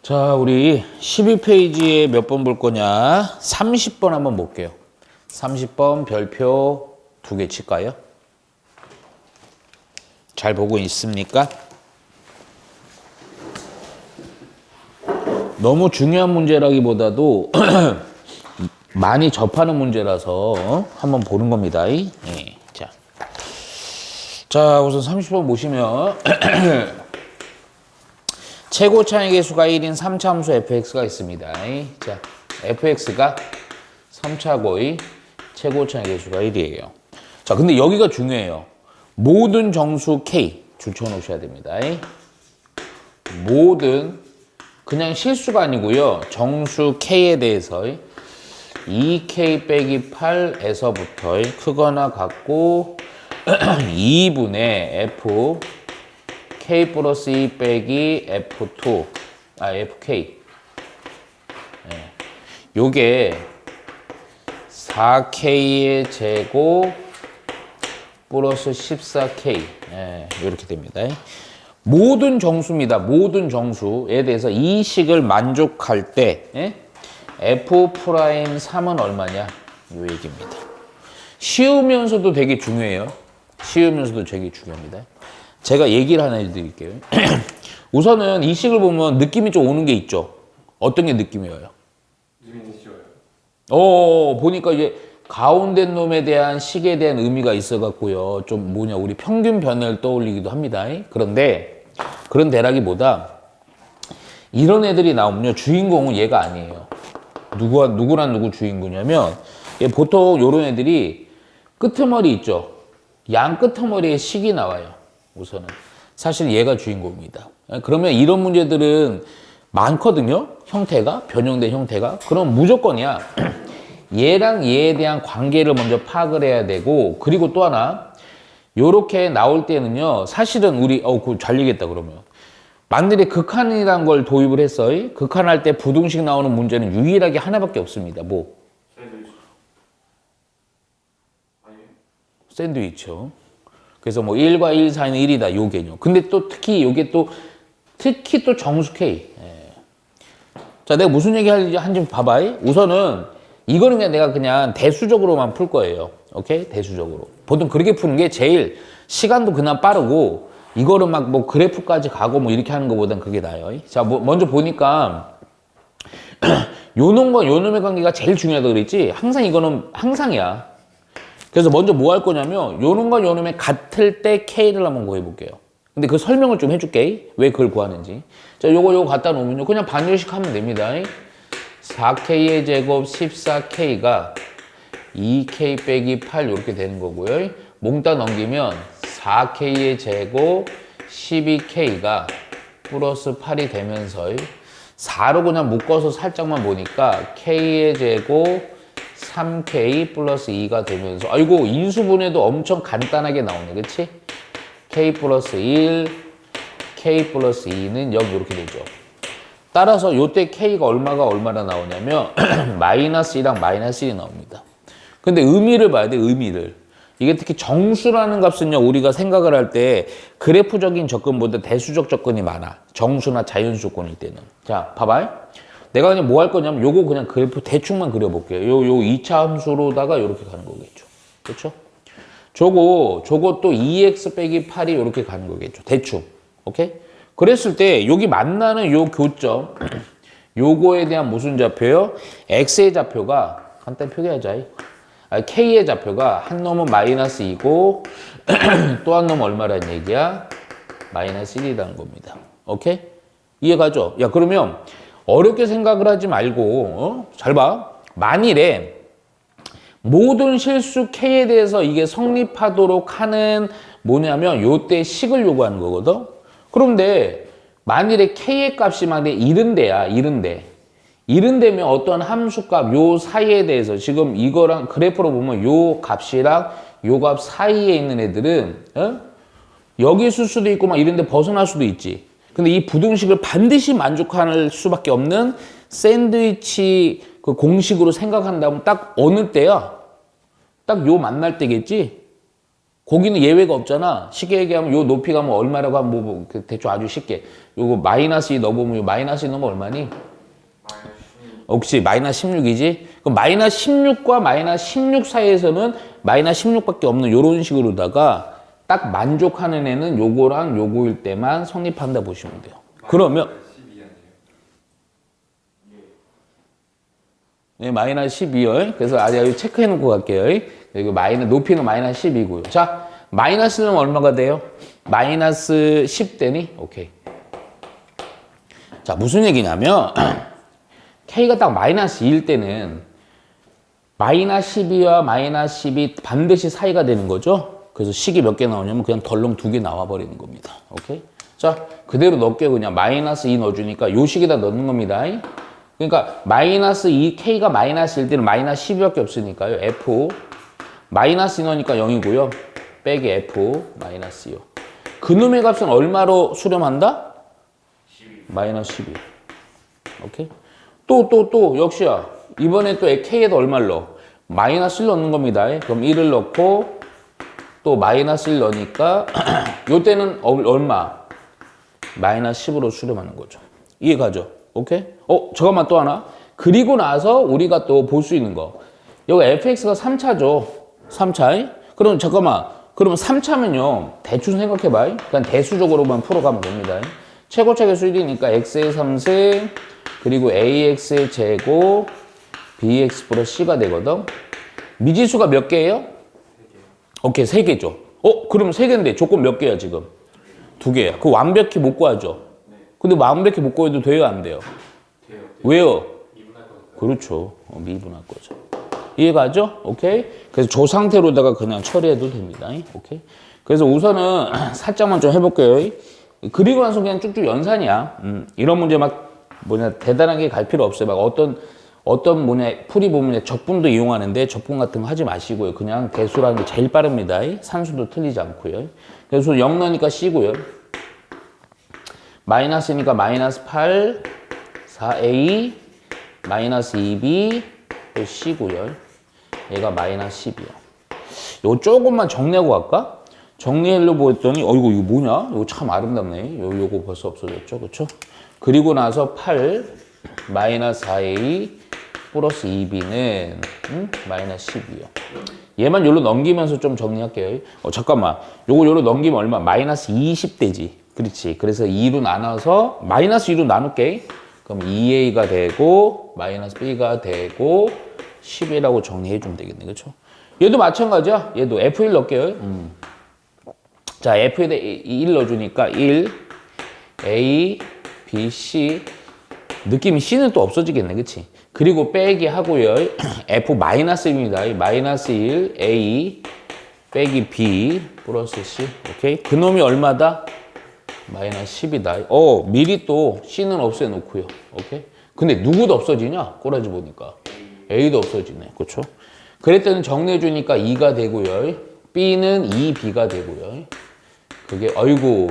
자, 우리 12페이지에 몇 번 볼 거냐? 30번 한번 볼게요. 30번 별표 2개 칠까요? 잘 보고 있습니까? 너무 중요한 문제라기보다도 많이 접하는 문제라서 한번 보는 겁니다. 네. 자, 우선 30번 보시면 최고 차이 계수가 1인 3차 함수 fx가 있습니다. 자, fx가 3차고의 최고 차이 계수가 1이에요. 자, 근데 여기가 중요해요. 모든 정수 k 줄쳐 놓으셔야 됩니다. 모든 그냥 실수가 아니고요. 정수 k에 대해서 2k 빼기 8에서부터 크거나 같고 2분의 f k 플러스 2 빼기 f2 fk 요게 4k의 제곱 플러스 14k 이렇게 됩니다. 모든 정수입니다. 모든 정수에 대해서 이 식을 만족할 때 f'3은 얼마냐? 요 얘기입니다. 쉬우면서도 되게 중요해요. 쉬우면서도 되게 중요합니다. 제가 얘기를 하나 해드릴게요. 우선은 이 식을 보면 느낌이 좀 오는 게 있죠. 어떤 게 느낌이 와요? 느낌이 쉬워요. 보니까 이제 가운데 놈에 대한 식에 대한 의미가 있어갖고요. 좀 우리 평균 변을 떠올리기도 합니다. 그런데 그런 대라기보다 이런 애들이 나오면요. 주인공은 얘가 아니에요. 누구랑 누구 주인공이냐면 보통 이런 애들이 끄트머리 있죠. 양 끄트머리에 식이 나와요. 우선은 사실 얘가 주인공입니다. 그러면 이런 문제들은 많거든요. 형태가 변형된 형태가. 그럼 무조건이야. 얘랑 얘에 대한 관계를 먼저 파악을 해야 되고, 그리고 또 하나 요렇게 나올 때는요. 사실은 우리 그거 잘 얘기했다 그러면 만일에 극한이라는 걸 도입을 했어. 극한할 때 부등식 나오는 문제는 유일하게 하나밖에 없습니다. 뭐? 샌드위치. 아니에요? 샌드위치요. 그래서 뭐 1과 1 사이는 1이다 요 개념. 근데 또 특히 요게 또 특히 또 정수 K. 자, 내가 무슨 얘기 하는지 봐봐. 우선은 이거는 그냥 내가 그냥 대수적으로만 풀 거예요. 오케이? 대수적으로. 보통 그렇게 푸는 게 제일 시간도 그냥 빠르고, 이거를 막 뭐 그래프까지 가고 뭐 이렇게 하는 것보단 그게 나아요. 자, 먼저 보니까 요 놈과 요 놈의 관계가 제일 중요하다고 그랬지. 항상 이거는 항상이야. 그래서 먼저 뭐 할 거냐면 요 놈과 요 놈의 같을 때 K를 한번 구해볼게요. 근데 그 설명을 좀 해줄게. 왜 그걸 구하는지. 자, 요거 갖다 놓으면요. 그냥 반열식 하면 됩니다. 4K의 제곱 14K가 2K 빼기 8 이렇게 되는 거고요. 몽땅 넘기면 4K의 제곱 12K가 플러스 8이 되면서 4로 그냥 묶어서 살짝만 보니까 K의 제곱 3K 플러스 2가 되면서, 아이고 인수분해도 엄청 간단하게 나오네. 그치? K 플러스 1, K 플러스 2는 여기 이렇게 되죠. 따라서 요때 K가 얼마나 나오냐면 마이너스 2랑 마이너스 1이 나옵니다. 근데 의미를 봐야 돼. 의미를. 이게 특히 정수라는 값은요, 우리가 생각을 할 때 그래프적인 접근보다 대수적 접근이 많아. 정수나 자연수 조건일 때는. 자, 봐봐요. 내가 그냥 뭐 할 거냐면 요거 그냥 그래프 대충만 그려볼게요. 요 2차 함수로다가 요렇게 가는 거겠죠. 그렇죠? 저거 또 2x 빼기 8이 요렇게 가는 거겠죠. 대충. 오케이? 그랬을 때 여기 만나는 요 교점 요거에 대한 무슨 좌표요? x의 좌표가 간단히 표기하자. k의 좌표가 한 놈은 마이너스 2고 또 한 놈은 얼마라는 얘기야? 마이너스 1이라는 겁니다. 오케이? 이해가죠? 야, 그러면 어렵게 생각을 하지 말고 잘 봐. 만일에 모든 실수 K에 대해서 이게 성립하도록 하는 뭐냐면 요때 식을 요구하는 거거든. 그런데 만일에 K의 값이 만약에 이른데야. 이른데면 어떤 함수값 요 사이에 대해서 지금 이거랑 그래프로 보면 요 값이랑 요 값 사이에 있는 애들은 여기 있을 수도 있고 막 이런데 벗어날 수도 있지. 근데 이 부등식을 반드시 만족할 수밖에 없는 샌드위치 그 공식으로 생각한다면 딱 어느 때야? 딱 요 만날 때겠지? 거기는 예외가 없잖아. 쉽게 얘기하면 요 높이가 뭐 얼마라고 하면 대충 아주 쉽게. 요거 마이너스 2 넣어보면 요 마이너스 2 넣으면 얼마니? 혹시 마이너스 16이지? 그럼 마이너스 16과 마이너스 16 사이에서는 마이너스 16밖에 없는 요런 식으로다가 딱 만족하는 애는 요거랑 요거일 때만 성립한다 보시면 돼요. 그러면 12 아니에요? 네, 마이너스 12요. 그래서 아직 체크해 놓고 갈게요. 여기 높이는 마이너스 10이고요. 자, 마이너스는 얼마가 돼요? 마이너스 10 되니? 오케이. 자, 무슨 얘기냐면 K가 딱 마이너스 2일 때는 마이너스 12와 마이너스 10이 반드시 사이가 되는 거죠. 그래서 식이 몇 개 나오냐면 그냥 덜렁 2개 나와 버리는 겁니다. 오케이? 자, 그대로 넣을게요. 그냥 마이너스 2 넣어주니까 요 식에다 넣는 겁니다. 그러니까 마이너스 2, K가 마이너스 1 때는 마이너스 12밖에 없으니까요. F 마이너스 2 넣으니까 0이고요. 빼기 F 마이너스 2요. 그놈의 값은 얼마로 수렴한다? 12. 마이너스 12. 오케이? 또 역시야. 이번에 또 K에다 얼마를 넣어? 마이너스 1 넣는 겁니다. 그럼 1을 넣고 또 마이너스 1 넣으니까 요때는 얼마? 마이너스 10으로 수렴하는 거죠. 이해가죠? 오케이? 잠깐만 또 하나. 그리고 나서 우리가 또 볼 수 있는 거. 여기 fx가 3차죠. 3차. 그럼 잠깐만. 그러면 3차면요. 대충 생각해봐. 그냥 대수적으로만 풀어가면 됩니다. 최고차 계수 1이니까 x의 3승 그리고 ax의 제곱 bx 플러스 c가 되거든. 미지수가 몇 개예요? 3개요. 오케이, 3개죠. 그럼 3개인데 조건 몇 개야 지금? 2개야. 그 완벽히 못 구하죠. 네. 근데 완벽히 못 구해도 돼요, 안 돼요? 돼요. 왜요? 미분할 거니까. 그렇죠. 미분할 거죠. 이해가죠? 오케이? 그래서 저 상태로다가 그냥 처리해도 됩니다. 오케이? 그래서 우선은 살짝만 좀 해볼게요. 그리고 나서 그냥 쭉쭉 연산이야. 이런 문제 대단하게 갈 필요 없어요. 풀이 보면 적분도 이용하는데 적분 같은 거 하지 마시고요. 그냥 대수라는 게 제일 빠릅니다. 산수도 틀리지 않고요. 그래서 0 넣으니까 C고요. 마이너스니까 마이너스 8, 4A, 마이너스 2B, 또 C고요. 얘가 마이너스 10이요. 요거 조금만 정리하고 갈까? 정리하려고 했더니, 이거 뭐냐? 이거 참 아름답네. 요거 벌써 없어졌죠? 그쵸? 그리고 나서 8, 마이너스 4A, 플러스 2B는, 마이너스 10이요. 얘만 요로 넘기면서 좀 정리할게요. 잠깐만. 요로 넘기면 얼마? 마이너스 20되지. 그렇지. 그래서 2로 나눠서, 마이너스 2로 나눌게. 그럼 2A가 되고, 마이너스 B가 되고, 10이라고 정리해주면 되겠네. 그쵸? 얘도 마찬가지야. 얘도 F1 넣을게요. 자, F에다 1 넣어주니까 1, A, B, C. 느낌이 C는 또 없어지겠네. 그치? 그리고 빼기 하고요. F 마이너스 1입니다. 마이너스 1, A, 빼기 B, 플러스 C. 오케이? 그놈이 얼마다? 마이너스 10이다. 미리 또 C는 없애 놓고요. 오케이? 근데 누구도 없어지냐? 꼬라지 보니까. A도 없어지네. 그쵸? 그랬더니 정리해주니까 2가 되고요. B는 2B가 되고요. 그게,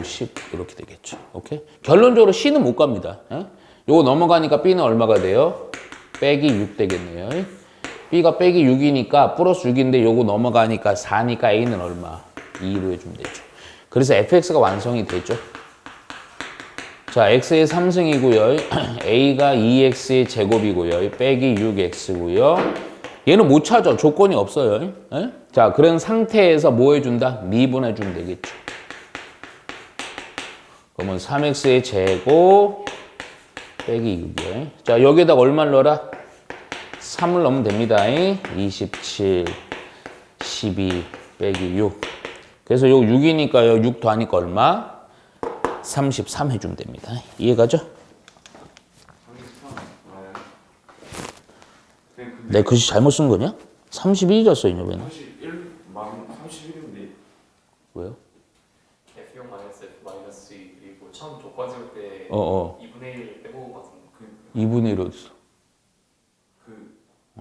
10 이렇게 되겠죠. 오케이? 결론적으로 C는 못 갑니다. 요거 넘어가니까 B는 얼마가 돼요? 빼기 6 되겠네요. B가 빼기 6이니까 플러스 6인데 요거 넘어가니까 4니까 A는 얼마? 2로 해주면 되죠. 그래서 fx가 완성이 되죠. 자, x의 3승이고요. a가 2x의 제곱이고요. 빼기 6x고요. 얘는 못 찾아. 조건이 없어요. 자, 그런 상태에서 뭐 해준다? 미분해주면 되겠죠. 그러면 3x의 제곱 빼기 6이에요. 자, 여기에다가 얼마를 넣어라? 3을 넣으면 됩니다. 27, 12 빼기 6. 그래서 요 6이니까요. 6 더하니까 얼마? 33 해주면 됩니다. 이해가죠? 33. 내 글씨 잘못 쓴 거냐? 31이었어, 이놈에는. 31인데. 왜요? F0 마이너스 F 마이너스 2 그리고 처음 조건 세울 때 2분의 1 빼고 같은 2분의 1 어딨어?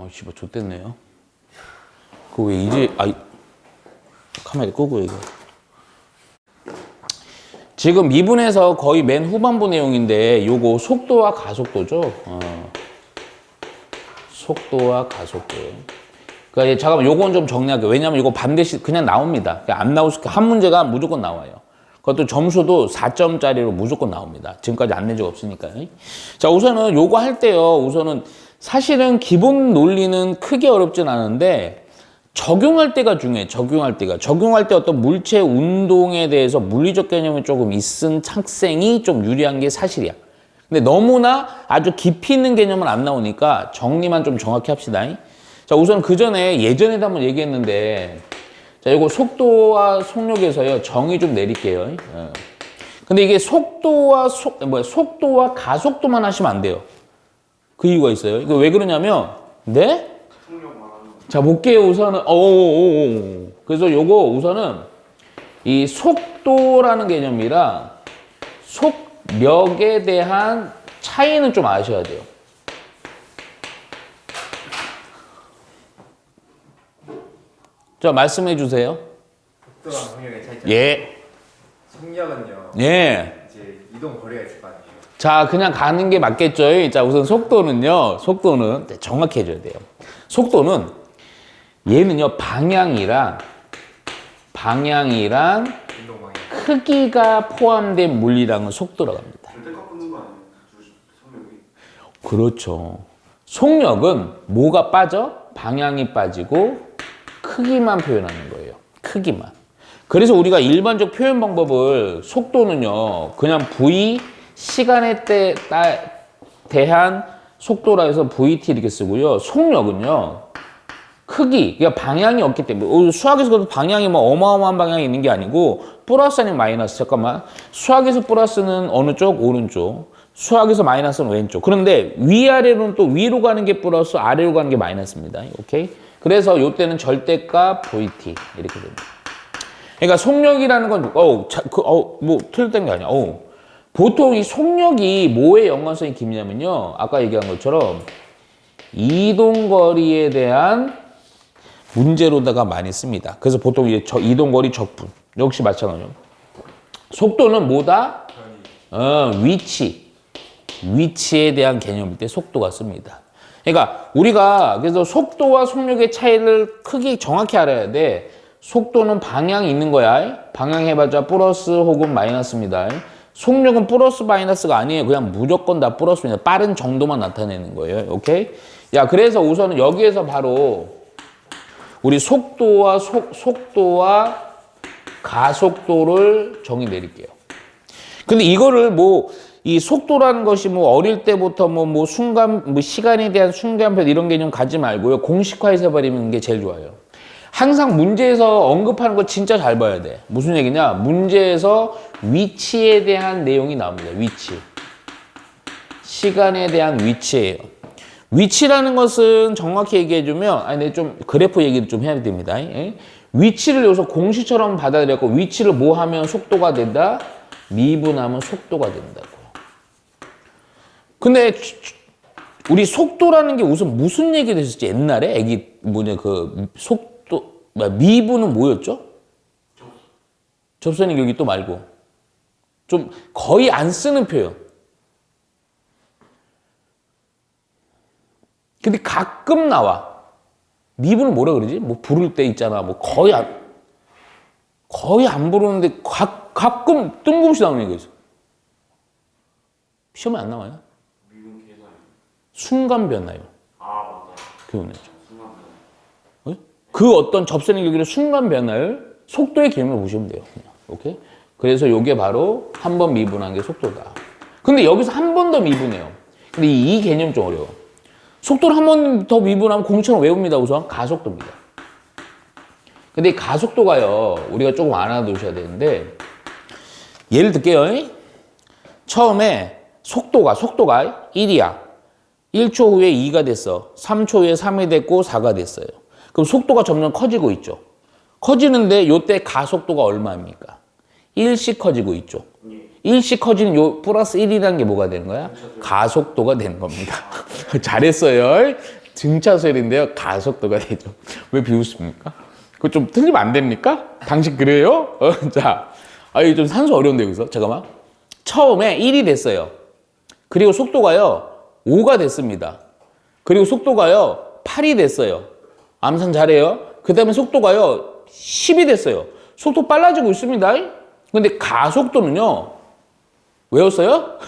씨발, 좆됐네요. 그거 왜 이제, 카메라 끄고 얘기해. 지금 2분에서 거의 맨 후반부 내용인데, 요거 속도와 가속도죠. 속도와 가속도. 그러니까 잠깐만 요건 좀 정리할게요. 왜냐면 이거 반드시 그냥 나옵니다. 그냥 안 나올 수 한 문제가 무조건 나와요. 그것도 점수도 4점짜리로 무조건 나옵니다. 지금까지 안 낸 적 없으니까요. 자, 우선은 요거 할 때요. 우선은 사실은 기본 논리는 크게 어렵진 않은데 적용할 때가 중요해요. 적용할 때가. 적용할 때 어떤 물체 운동에 대해서 물리적 개념이 조금 있은 학생이 좀 유리한 게 사실이야. 근데 너무나 아주 깊이 있는 개념은 안 나오니까 정리만 좀 정확히 합시다. 자, 우선 그 전에 예전에도 한번 얘기했는데 자, 이거 속도와 속력에서요. 정의 좀 내릴게요. 근데 이게 속도와 가속도만 하시면 안 돼요. 그 이유가 있어요. 이거 왜 그러냐면 네? 자, 볼게요. 우선은 그래서 요거 우선은 이 속도라는 개념이랑 속력에 대한 차이는 좀 아셔야 돼요. 자, 말씀해 주세요. 속도랑 속력의 차이점. 예. 속력은요. 예. 이제 이동 거리가 있을 거 아니에요. 자, 그냥 가는 게 맞겠죠. 자, 우선 속도는요. 속도는 정확히 해줘야 돼요. 속도는 얘는요. 방향이랑 운동 방향. 크기가 포함된 물리량은 속도라고 합니다. 절대값 붙는 거 아니에요? 속력이. 그렇죠. 속력은 뭐가 빠져? 방향이 빠지고 크기만 표현하는 거예요. 크기만. 그래서 우리가 일반적 표현 방법을 속도는요. 그냥 v 시간에 대한 속도라 해서 vt 이렇게 쓰고요. 속력은요. 크기, 그러니까 방향이 없기 때문에 수학에서도 방향이 뭐 어마어마한 방향이 있는 게 아니고 플러스 아니면 마이너스. 잠깐만. 수학에서 플러스는 어느 쪽? 오른쪽. 수학에서 마이너스는 왼쪽. 그런데 위아래로는 또 위로 가는 게 플러스, 아래로 가는 게 마이너스입니다. 오케이? 그래서 이때는 절대값 vt 이렇게 됩니다. 그러니까 속력이라는 건 뭐 틀렸다는 게 아니야. 보통 이 속력이 뭐에 연관성이 깊냐면요. 아까 얘기한 것처럼 이동거리에 대한 문제로다가 많이 씁니다. 그래서 보통 이제 이동거리 적분 역시 마찬가지로. 속도는 뭐다? 위치에 대한 개념일 때 속도가 씁니다. 그러니까 우리가 그래서 속도와 속력의 차이를 크게 정확히 알아야 돼. 속도는 방향이 있는 거야. 방향 해봤자 플러스 혹은 마이너스입니다. 속력은 플러스 마이너스가 아니에요. 그냥 무조건 다 플러스입니다. 빠른 정도만 나타내는 거예요. 오케이? 야, 그래서 우선은 여기에서 바로 우리 속도와 가속도를 정의 내릴게요. 근데 이거를 이 속도라는 것이 어릴 때부터 시간에 대한 순간표 이런 개념 가지 말고요. 공식화해서 버리는 게 제일 좋아요. 항상 문제에서 언급하는 거 진짜 잘 봐야 돼. 무슨 얘기냐? 문제에서 위치에 대한 내용이 나옵니다. 위치. 시간에 대한 위치예요. 위치라는 것은 정확히 얘기해주면, 내가 좀 그래프 얘기를 좀 해야 됩니다. 위치를 여기서 공식처럼 받아들였고, 위치를 뭐 하면 속도가 된다? 미분하면 속도가 된다고. 근데 우리 속도라는 게 무슨 얘기를 했었지? 옛날에 속도 미분은 뭐였죠? 접선의 교기 또 말고 좀 거의 안 쓰는 표현. 근데 가끔 나와. 미분은 뭐라 그러지? 부를 때 있잖아. 거의 안 부르는데 가끔 뜬금없이 나오는 얘기가 있어. 시험에 안 나와요? 순간 변화요. 맞아요. 교훈했죠. 순간 변화. 그 어떤 접선의 교기를 순간 변화를 속도의 개념으로 보시면 돼요. 그냥. 오케이? 그래서 이게 바로 한 번 미분한 게 속도다. 근데 여기서 한 번 더 미분해요. 근데 이 개념 좀 어려워. 속도를 한 번 더 미분하면 공처럼 외웁니다. 우선 가속도입니다. 근데 이 가속도가요. 우리가 조금 알아두셔야 되는데 예를 들게요. 처음에 속도가 1이야. 1초 후에 2가 됐어. 3초 후에 3이 됐고 4가 됐어요. 그럼 속도가 점점 커지고 있죠. 커지는데 이때 가속도가 얼마입니까? 1씩 커지고 있죠. 1씩 커지는 요 플러스 1이라는 게 뭐가 되는 거야? 가속도가 되는 겁니다. 잘했어요. 등차설인데요. 가속도가 되죠. 왜 비웃습니까? 그거 좀 틀리면 안 됩니까? 당신 그래요? 자, 이거 좀 산수 어려운데 여기서. 잠깐만. 처음에 1이 됐어요. 그리고 속도가요. 5가 됐습니다. 그리고 속도가요. 8이 됐어요. 암산 잘해요. 그 다음에 속도가요 10이 됐어요. 속도 빨라지고 있습니다. 근데 가속도는요 외웠어요?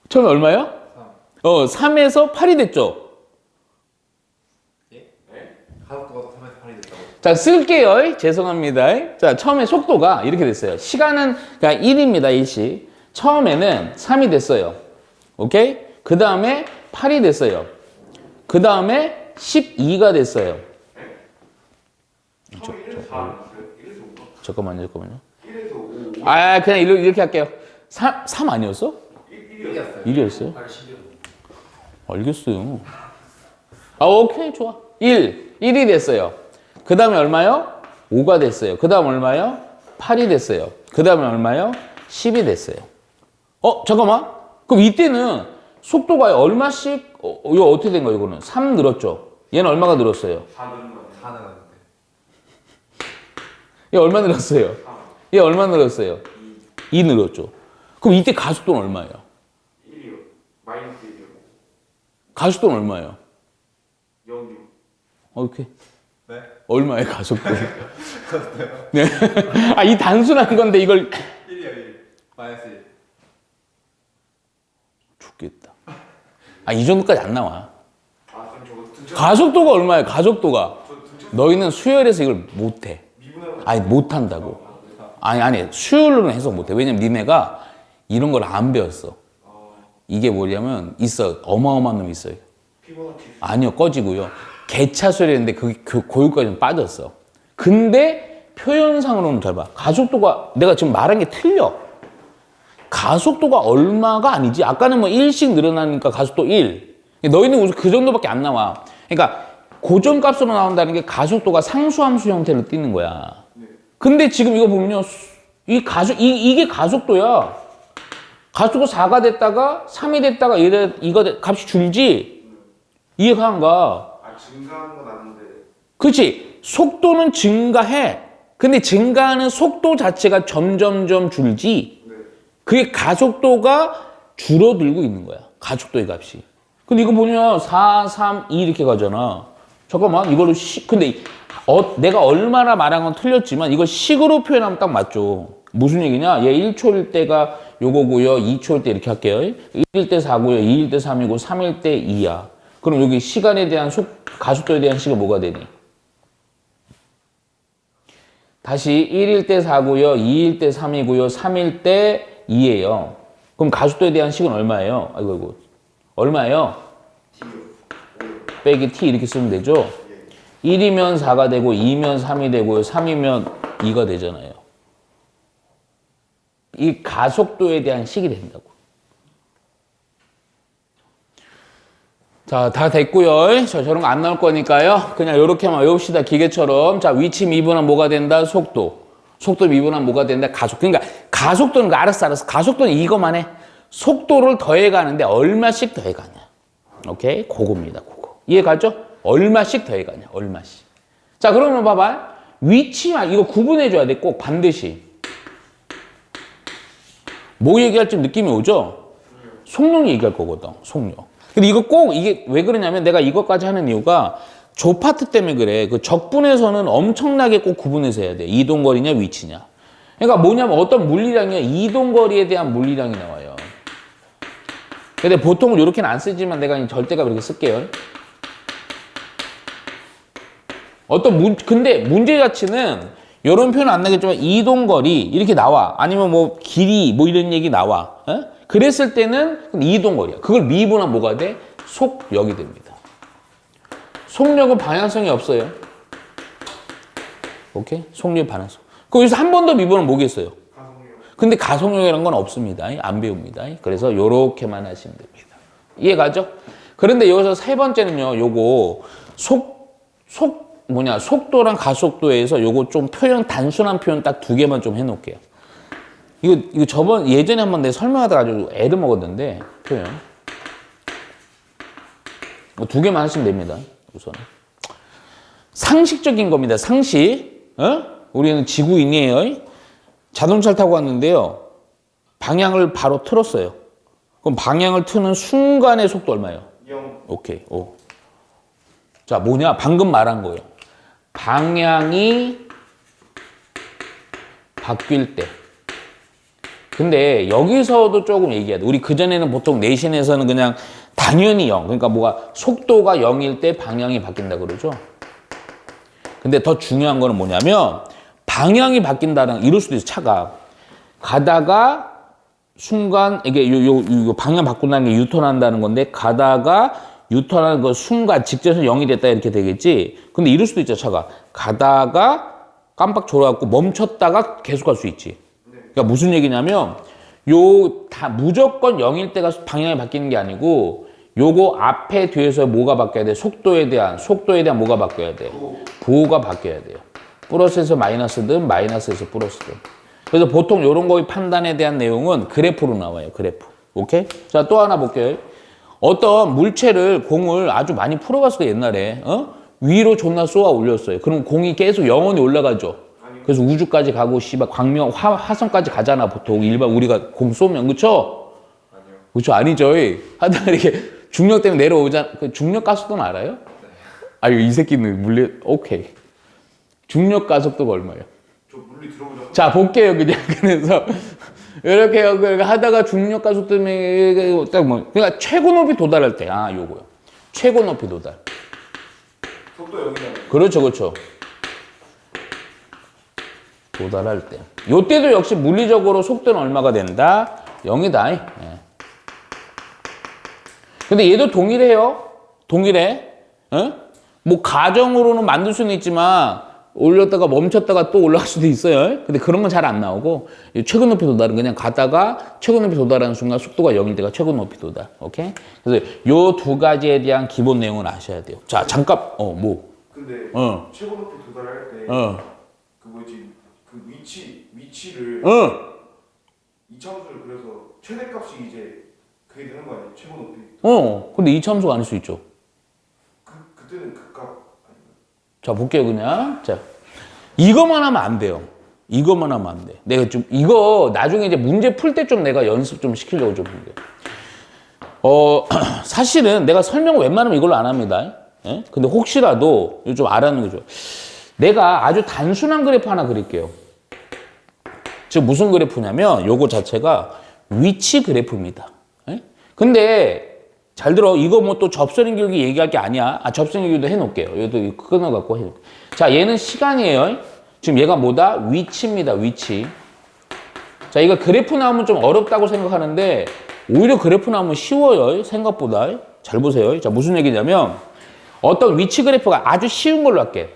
처음에 얼마요? 3에서 8이 됐죠. 예? 가속도가 3에서 8이 됐다고? 자, 쓸게요. 죄송합니다. 자, 처음에 속도가 이렇게 됐어요. 시간은 그러니까 1입니다. 일시. 처음에는 3이 됐어요. 오케이? 그 다음에 8이 됐어요. 그 다음에 12가 됐어요. 처음에 1에서 4 아니었어요? 1에서 5가? 잠깐만요. 1에서 5. 아, 그냥 이렇게 할게요. 3 아니었어? 1이었어요. 1이었어요? 80이요. 알겠어요. 아, 오케이, 좋아. 1이 됐어요. 그 다음에 얼마요? 5가 됐어요. 그 다음 얼마요? 8이 됐어요. 그 다음에 얼마요? 10이 됐어요. 잠깐만. 그럼 이때는 속도가 얼마씩, 이거 어떻게 된 거예요, 이거는? 3 늘었죠? 얘는 얼마가 늘었어요? 4 늘은 거 아니에요? 4 늘었는데. 얘 얼마 늘었어요? 3. 얘 얼마 늘었어요? 2 늘었죠? 그럼 이때 가속도는 얼마예요? 1이요. 마이너스 1이요. 가속도는 얼마예요? 0이요. 오케이. 네? 얼마예요, 가속도? 네. 아, 이 단순한 건데 이걸 1이요, 1. 마이너스 1. 죽겠다. 아, 이 정도까지 안 나와. 아, 그럼 저거 등차 가속도가 얼마예요, 가속도가? 등차 너희는 수열에서 이걸 못해. 미분하면 아니, 못한다고. 아니, 수열로는 해석 못해. 왜냐면 니네가 이런 걸 안 배웠어. 이게 뭐냐면, 있어. 어마어마한 놈이 있어요. 피보나치. 아니요, 꺼지고요. 개차 수열이었는데 그게 고유까지는 빠졌어. 근데 표현상으로는 잘 봐. 가속도가, 내가 지금 말한 게 틀려. 가속도가 얼마가 아니지. 아까는 뭐 1씩 늘어나니까 가속도 1. 너희는 그 정도밖에 안 나와. 그러니까 고정값으로 나온다는 게 가속도가 상수함수 형태로 띄는 거야. 근데 지금 이거 보면요. 이게 가속도야. 가속도 4가 됐다가 3이 됐다가 값이 줄지. 이해가 안 가. 아, 증가하는 건 아는데. 그렇지. 속도는 증가해. 근데 증가하는 속도 자체가 점점점 줄지. 네. 그게 가속도가 줄어들고 있는 거야. 가속도의 값이. 근데 이거 보면 4, 3, 2 이렇게 가잖아. 잠깐만, 이걸로 근데 내가 얼마나 말한 건 틀렸지만 이걸 식으로 표현하면 딱 맞죠. 무슨 얘기냐? 얘 1초일 때가 요거고요. 2초일 때 이렇게 할게요. 1일 때 4고요. 2일 때 3이고 3일 때 2야. 그럼 여기 시간에 대한 가속도에 대한 식은 뭐가 되니? 다시 1일 때 4고요. 2일 때 3이고요. 3일 때 2예요. 그럼 가속도에 대한 식은 얼마예요? 아이고. 얼마예요? T요. 빼기 t 이렇게 쓰면 되죠. 1이면 4가 되고 2면 3이 되고요. 3이면 2가 되잖아요. 이 가속도에 대한 식이 된다고. 자, 다 됐고요. 저런 거 안 나올 거니까요. 그냥 이렇게만 외웁시다. 기계처럼. 자, 위치 미분하면 뭐가 된다? 속도. 속도 미분하면 뭐가 된다? 가속. 그러니까 가속도는 알았어. 가속도는 이것만 해. 속도를 더해가는데 얼마씩 더해가냐. 오케이? 그겁니다. 그거. 이해가죠? 얼마씩 더해가냐. 얼마씩. 자, 그러면 봐봐. 위치만 이거 구분해줘야 돼. 꼭 반드시. 뭐 얘기할지 느낌이 오죠? 속력 얘기할 거거든. 속력. 근데 이거 꼭 이게 왜 그러냐면 내가 이것까지 하는 이유가 조 파트 때문에 그래. 그 적분에서는 엄청나게 꼭 구분해서 해야 돼. 이동거리냐 위치냐. 그러니까 뭐냐면 어떤 물리량이 이동거리에 대한 물리량이 나와요. 근데 보통은 이렇게는 안 쓰지만 내가 절대값 이렇게 쓸게요. 근데 문제 자체는 이런 표현 안 나겠지만 이동거리 이렇게 나와. 아니면 뭐 길이 뭐 이런 얘기 나와. 그랬을 때는 이동거리야. 그걸 미분하면 뭐가 돼? 속력이 됩니다. 속력은 방향성이 없어요. 오케이? 속력이 방향성. 거기서 한 번 더 미분하면 뭐겠어요? 가속력. 근데 가속력이라는 건 없습니다. 안 배웁니다. 그래서 요렇게만 하시면 됩니다. 이해가죠? 그런데 여기서 세 번째는요. 요거 속도랑 가속도에서 요거 좀 단순한 표현 딱 두 개만 좀 해놓을게요. 이거 예전에 한번 내가 설명하다가 아주 애를 먹었는데, 표현. 두 개만 하시면 됩니다. 우선. 상식적인 겁니다. 상식. 우리는 지구인이에요. 자동차를 타고 왔는데요. 방향을 바로 틀었어요. 그럼 방향을 트는 순간의 속도 얼마예요? 0. 오케이. 오. 자, 뭐냐? 방금 말한 거예요. 방향이 바뀔 때. 근데 여기서도 조금 얘기해야 돼. 우리 그전에는 보통 내신에서는 그냥 당연히 0. 그러니까 뭐가 속도가 0일 때 방향이 바뀐다 그러죠. 근데 더 중요한 거는 뭐냐면 방향이 바뀐다는 이럴 수도 있어. 차가 가다가 순간 이게 요 방향 바꾼다는 게 유턴한다는 건데 가다가 유턴하는 그 순간 직전에서 0이 됐다 이렇게 되겠지. 근데 이럴 수도 있죠. 차가 가다가 깜빡 졸아갖고 멈췄다가 계속 갈 수 있지. 그러니까 무슨 얘기냐면 요 다 무조건 0일 때가 방향이 바뀌는 게 아니고 요거 앞에 뒤에서 뭐가 바뀌어야 돼? 속도에 대한 뭐가 바뀌어야 돼? 부호가 바뀌어야 돼요. 플러스에서 마이너스든 마이너스에서 플러스든. 그래서 보통 요런 거의 판단에 대한 내용은 그래프로 나와요. 그래프. 오케이? 자, 또 하나 볼게요. 어떤 물체를 공을 아주 많이 풀어봤을 때 옛날에 위로 존나 쏘아 올렸어요. 그럼 공이 계속 영원히 올라가죠. 그래서 우주까지 가고 씨발 광명 화성까지 가잖아. 보통 일반 우리가 공 쏘면 그쵸? 아니요. 그쵸? 아니죠. 하다가 이렇게 중력 때문에 내려오잖아. 그 중력 가속도는 알아요? 네. 아유 이 새끼는 물리 오케이. 중력 가속도가 얼마예요? 저 물리 들어보자. 자 볼게요. 그냥 그래서 이렇게 하다가 중력 가속 때문에 딱 뭐 그러니까 최고 높이 도달할 때 요거요. 최고 높이 도달. 속도 0이잖아요. 그렇죠, 그렇죠. 도달할 때. 요때도 역시 물리적으로 속도는 얼마가 된다? 0이다. 예. 근데 얘도 동일해요. 동일해. 뭐 가정으로는 만들 수는 있지만 올렸다가 멈췄다가 또 올라갈 수도 있어요. 근데 그런 건 잘 안 나오고 최고 높이 도달은 그냥 가다가 최고 높이 도달하는 순간 속도가 0일 때가 최고 높이 도달. 오케이? 그래서 요 두 가지에 대한 기본 내용은 아셔야 돼요. 자, 잠깐 뭐. 근데 최고 높이 도달할 때 그 뭐지 그 위치를 이차원수를 그래서 최대값이 이제 그게 되는 거 아니에요? 최고 높이. 근데 이 참수가 아닐 수 있죠. 그때는 그값 아닌가요? 자, 볼게요, 그냥. 자, 이것만 하면 안 돼요. 이것만 하면 안 돼. 내가 좀, 이거 나중에 이제 문제 풀 때 좀 내가 연습 좀 시키려고 좀 볼게요. 사실은 내가 설명을 웬만하면 이걸로 안 합니다. 예? 근데 혹시라도 이거 좀 알아는 거죠. 내가 아주 단순한 그래프 하나 그릴게요. 즉, 무슨 그래프냐면, 요거 자체가 위치 그래프입니다. 예? 근데, 잘 들어. 이거 뭐 또 접선인 교육이 얘기할 게 아니야. 접선인 교육도 해놓을게요. 이것도 끊어갖고 해놓을게요. 자, 얘는 시간이에요. 지금 얘가 뭐다? 위치입니다. 위치. 자, 이거 그래프 나오면 좀 어렵다고 생각하는데 오히려 그래프 나오면 쉬워요. 생각보다. 잘 보세요. 자, 무슨 얘기냐면 어떤 위치 그래프가 아주 쉬운 걸로 할게.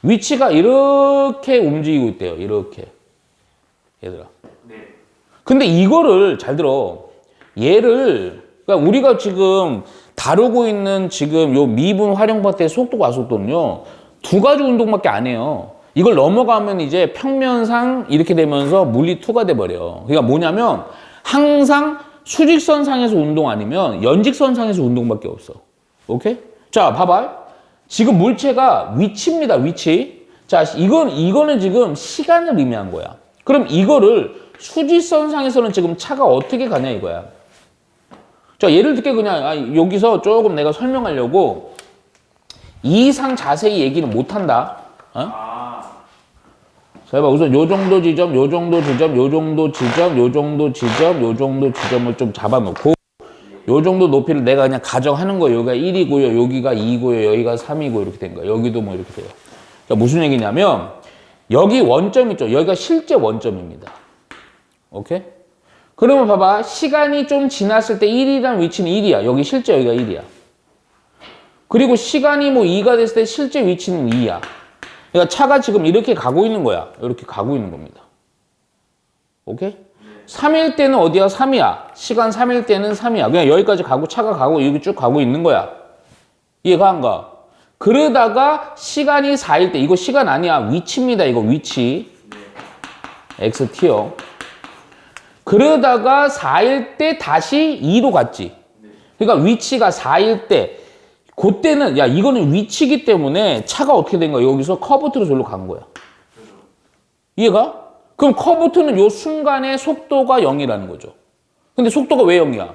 위치가 이렇게 움직이고 있대요. 이렇게. 얘들아. 네. 근데 이거를 잘 들어. 얘를 그러니까 우리가 지금 다루고 있는 지금 요 미분 활용파트의 속도와 가속도는요. 두 가지 운동밖에 안 해요. 이걸 넘어가면 이제 평면상 이렇게 되면서 물리2가 돼버려. 그러니까 뭐냐면 항상 수직선 상에서 운동 아니면 연직선 상에서 운동밖에 없어. 오케이? 자, 봐봐. 지금 물체가 위치입니다. 위치. 자, 이거는 지금 시간을 의미한 거야. 그럼 이거를 수직선 상에서는 지금 차가 어떻게 가냐 이거야. 자, 예를 들게 그냥 여기서 조금 내가 설명하려고 이 이상 자세히 얘기는 못 한다. 자, 해봐. 우선 요 정도 지점, 요 정도 지점, 요 정도 지점, 요 정도 지점, 요 정도 지점을 좀 잡아놓고 요 정도 높이를 내가 그냥 가정하는 거예요. 여기가 1이고요. 여기가 2고요. 여기가 3이고 이렇게 된 거예요. 여기도 뭐 이렇게 돼요. 그러니까 무슨 얘기냐면 여기 원점 있죠. 여기가 실제 원점입니다. 오케이? 그러면 봐봐. 시간이 좀 지났을 때 1이라는 위치는 1이야. 여기 실제 여기가 1이야. 그리고 시간이 뭐 2가 됐을 때 실제 위치는 2야. 그러니까 차가 지금 이렇게 가고 있는 거야. 이렇게 가고 있는 겁니다. 오케이? 3일 때는 어디야? 3이야. 시간 3일 때는 3이야. 그냥 여기까지 가고 차가 가고 여기 쭉 가고 있는 거야. 이해가 안 가? 그러다가 시간이 4일 때 이거 시간 아니야. 위치입니다. 이거 위치. XT요. 그러다가 4일 때 다시 2로 갔지. 그러니까 위치가 4일 때 그때는 야 이거는 위치이기 때문에 차가 어떻게 된 거야? 여기서 커브트로 절로 간 거야. 이해가? 그럼 커브트는 요 순간에 속도가 0이라는 거죠. 근데 속도가 왜 0이야?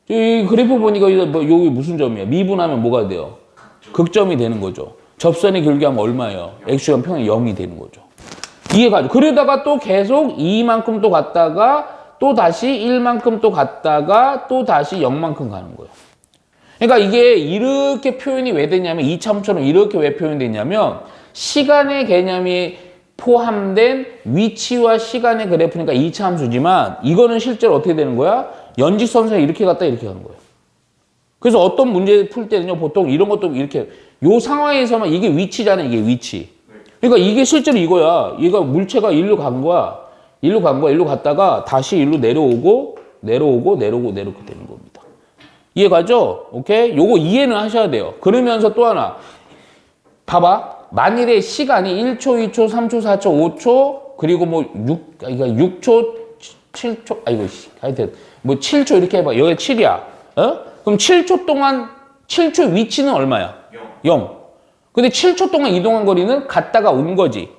이 그래프 보니까 여기 무슨 점이야? 미분하면 뭐가 돼요? 극점이 되는 거죠. 접선의 길이하면 얼마예요? x축은 평행 0이 되는 거죠. 이해가죠? 그러다가 또 계속 2만큼 또 갔다가 또 다시 1만큼 또 갔다가 또 다시 0만큼 가는 거예요. 그러니까 이게 이렇게 표현이 왜 되냐면 이차함처럼 이렇게 왜 표현되냐면 시간의 개념이 포함된 위치와 시간의 그래프니까 이차함수지만 이거는 실제로 어떻게 되는 거야? 연직선상에 이렇게 갔다 이렇게 가는 거예요. 그래서 어떤 문제 풀 때는요 보통 이런 것도 이렇게 요 상황에서만 이게 위치잖아요. 이게 위치. 그러니까 이게 실제로 이거야. 얘가 물체가 일로 간 거야. 일로 갔다가 다시 일로 내려오고 내려오게 되는 겁니다. 이해가죠? 오케이? 요거 이해는 하셔야 돼요. 그러면서 또 하나. 봐봐. 만일에 시간이 1초, 2초, 3초, 4초, 5초, 그리고 뭐 6초, 7초, 하여튼, 뭐 7초 이렇게 해봐. 여기 7이야. 어? 그럼 7초 동안, 7초 위치는 얼마야? 0. 근데 7초 동안 이동한 거리는 갔다가 온 거지.